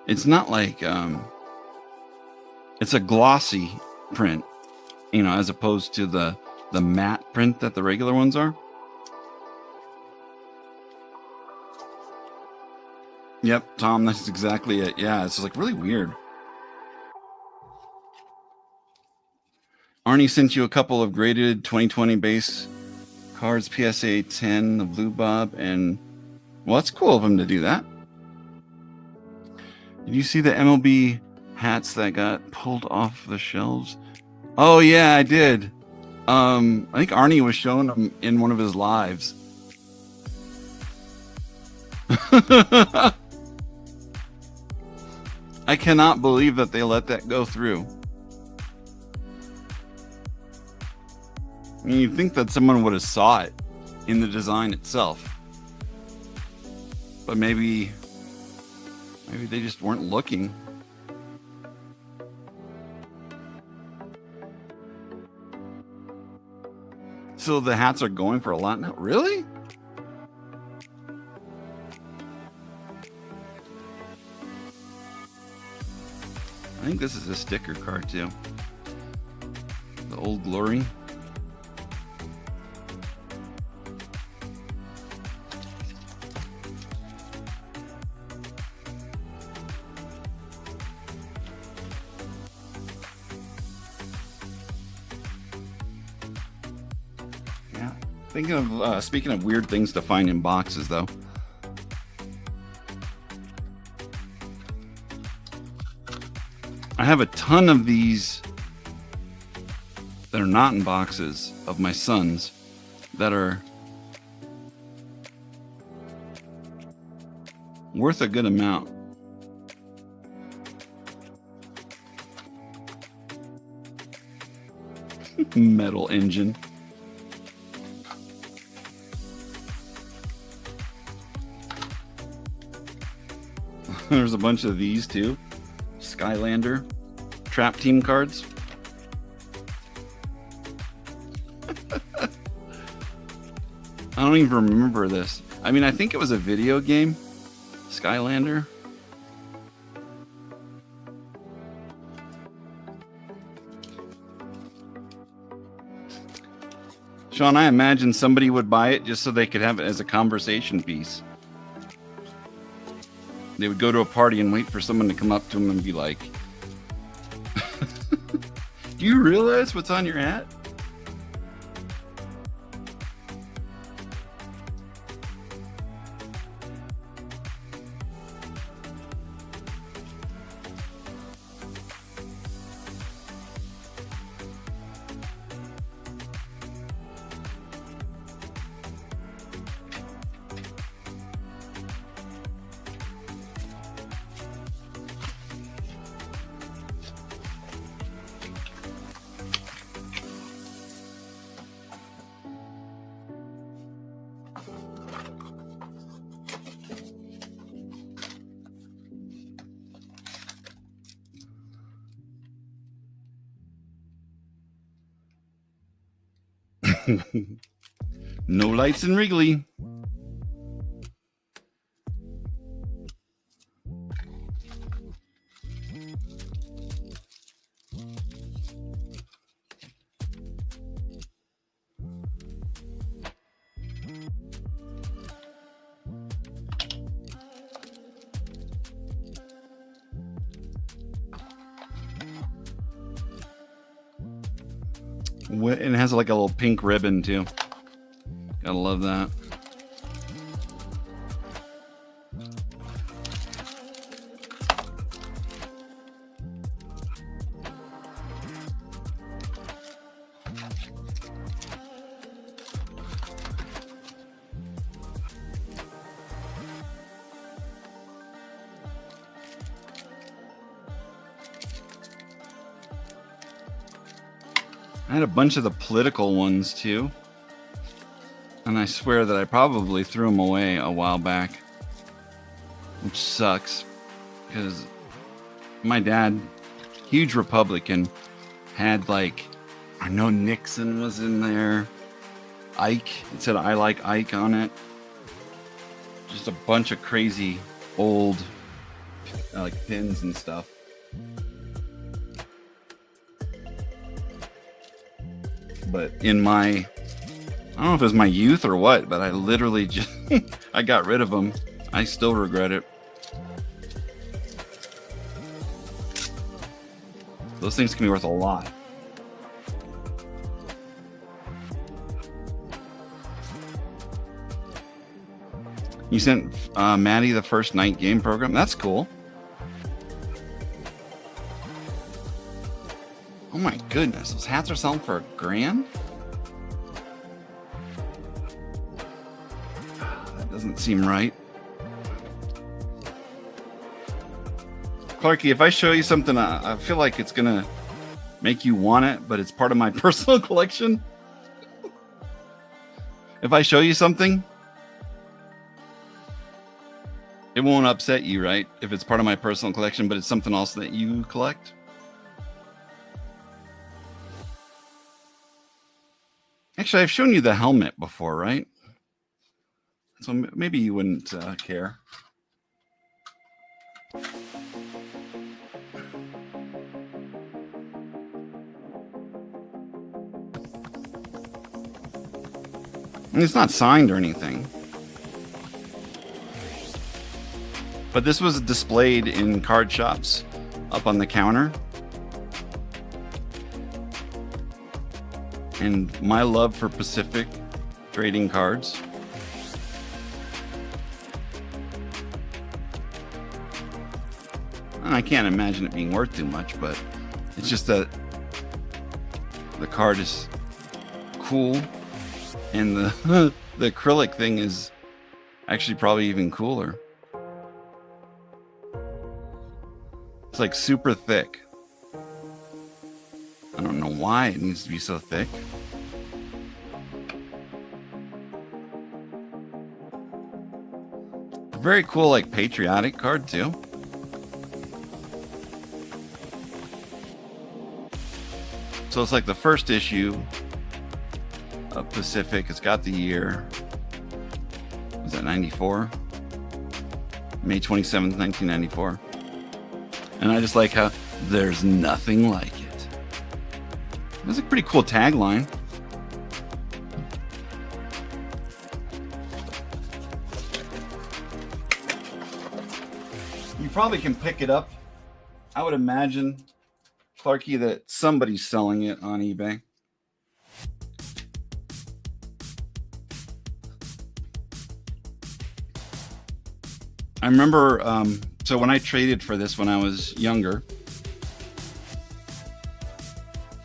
A: It's not like it's a glossy print, you know, as opposed to the matte print that the regular ones are. Yep, Tom, that's exactly it. Yeah, it's like really weird. Arnie sent you a couple of graded 2020 base cards, PSA 10, the Blue Bob, and well, that's cool of him to do that. Did you see the MLB hats that got pulled off the shelves? Oh yeah, I did. I think Arnie was showing them in one of his lives. I cannot believe that they let that go through. I mean, you'd think that someone would have saw it in the design itself, but maybe they just weren't looking. So the hats are going for a lot now? Really? I think this is a sticker card too. The Old Glory. Yeah. Thinking of speaking of weird things to find in boxes, though. I have a ton of these that are not in boxes of my sons that are worth a good amount. Metal engine. There's a bunch of these too. Skylander Trap Team cards. I don't even remember this. I mean, I think it was a video game. Skylander. Sean, I imagine somebody would buy it just so they could have it as a conversation piece. They would go to a party and wait for someone to come up to them and be like, do you realize what's on your hat? No lights in Wrigley. And it has like a little pink ribbon too. Gotta love that. I had a bunch of the political ones too. And I swear that I probably threw them away a while back. Which sucks. Because my dad, huge Republican, had like, I know Nixon was in there. Ike. It said I like Ike on it. Just a bunch of crazy old like pins and stuff. But in my, I don't know if it was my youth or what, but I literally just, I got rid of them. I still regret it. Those things can be worth a lot. You sent Maddie the first night game program. That's cool. Oh my goodness, those hats are selling for $1,000? That doesn't seem right. Clarky, if I show you something, I feel like it's gonna make you want it, but it's part of my personal collection. If I show you something, it won't upset you, right? If it's part of my personal collection, but it's something else that you collect. Actually, I've shown you the helmet before, right? So maybe you wouldn't care. And it's not signed or anything. But this was displayed in card shops up on the counter. And my love for Pacific trading cards. And I can't imagine it being worth too much, but it's just that the card is cool. And the acrylic thing is actually probably even cooler. It's like super thick. I don't know why it needs to be so thick. Very cool, like patriotic card too. So it's like the first issue of Pacific. It's got the year. Was that 94? May 27th, 1994. And I just like how there's nothing like it. That's a pretty cool tagline. You probably can pick it up. I would imagine, Clarky, that somebody's selling it on eBay. I remember, so when I traded for this when I was younger,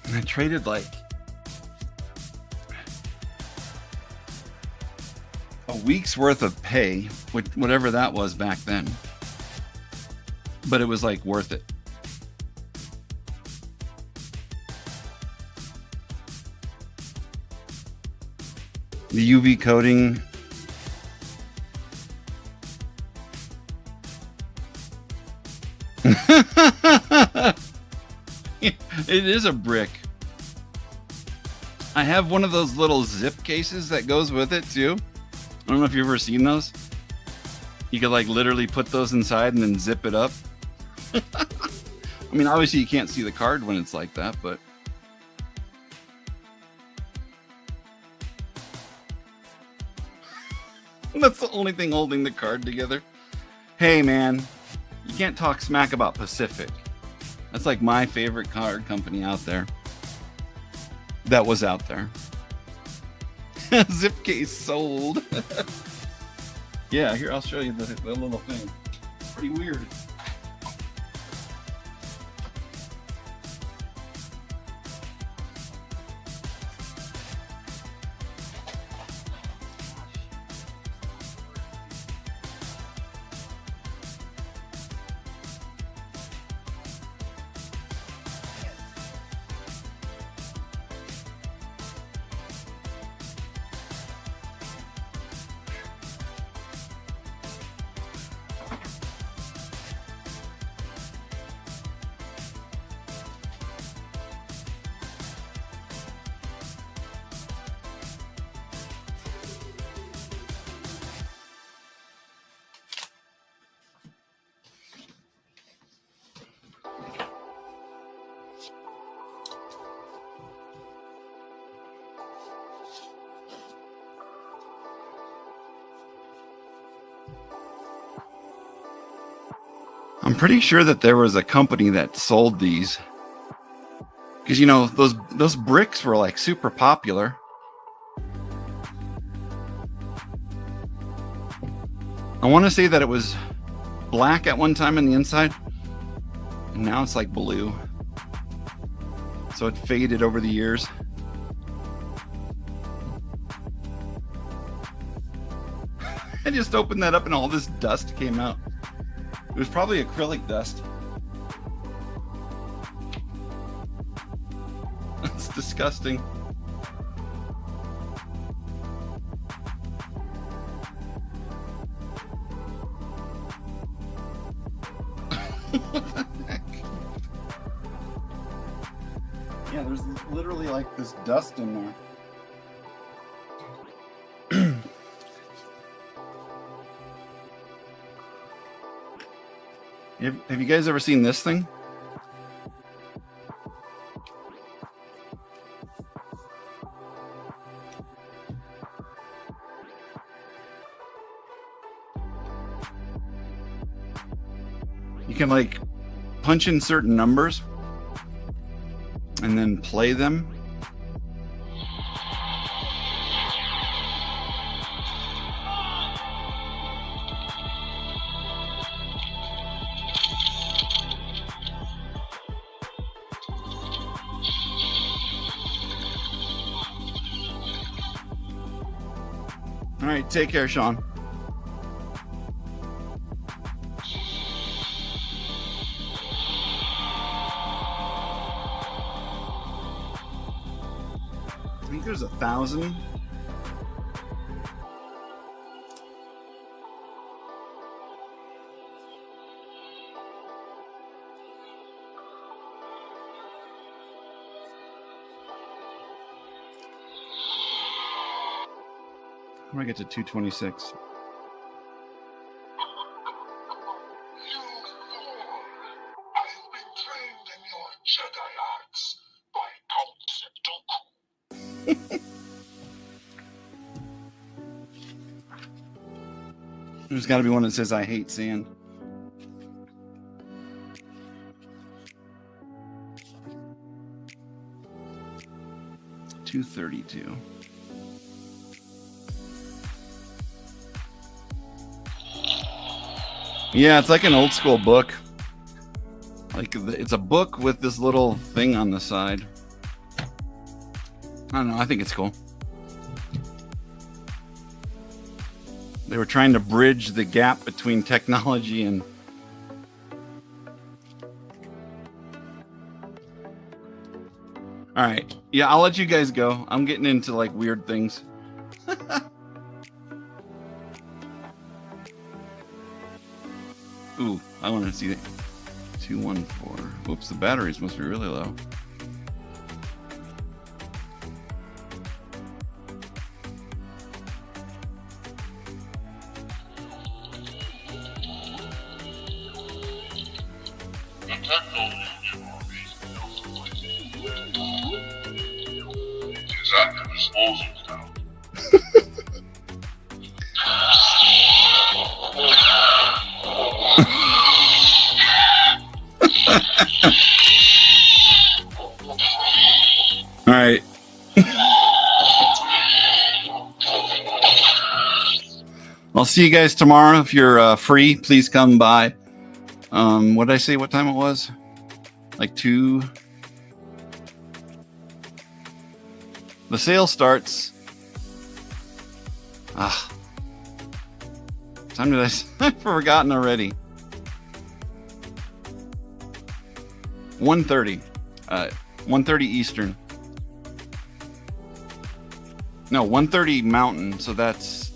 A: and I traded like a week's worth of pay, whatever that was back then. But it was like worth it. The UV coating. It is a brick. I have one of those little zip cases that goes with it too. I don't know if you've ever seen those. You could like literally put those inside and then zip it up. I mean, obviously you can't see the card when it's like that, but that's the only thing holding the card together. Hey man, you can't talk smack about Pacific. That's like my favorite card company out there. that was out there. Zip case sold. Yeah, here, I'll show you the little thing. Pretty weird. I'm pretty sure that there was a company that sold these, because you know those bricks were like super popular. I want to say that it was black at one time on the inside, and now it's like blue. So it faded over the years. I just opened that up and all this dust came out. It was probably acrylic dust. That's disgusting. What the heck? Yeah, there's literally like this dust in there. Have you guys ever seen this thing? You can like punch in certain numbers and then play them. All right, take care, Sean. I think there's 1,000. I'm gonna get to 226. There's got to be one that says I hate sand. $232. Yeah, it's like an old school book. Like it's a book with this little thing on the side. I don't know. I think it's cool. They were trying to bridge the gap between technology and... All right. Yeah, I'll let you guys go. I'm getting into like weird things. Ooh, I want to see that. 214. Oops, the batteries must be really low. All right, see you guys tomorrow. If you're free, please come by. What did I say? What time it was? Like 2. The sale starts. Time did I've forgotten already. 1:30. 1:30 Eastern. No, 1:30 Mountain, so that's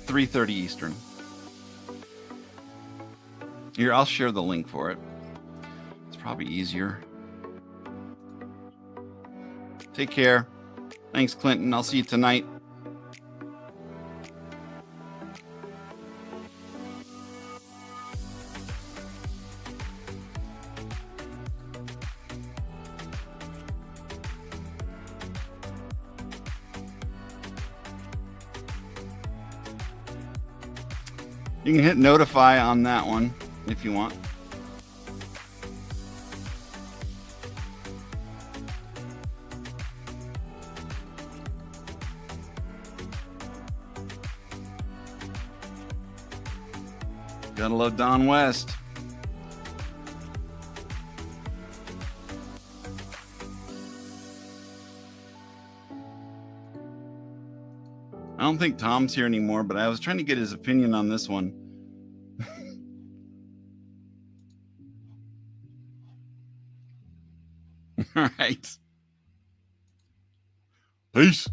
A: 3:30 Eastern. Here, I'll share the link for it. It's probably easier. Take care. Thanks, Clinton. I'll see you tonight. You can hit notify on that one if you want. Gotta love Don West. I don't think Tom's here anymore, but I was trying to get his opinion on this one. All right. Peace.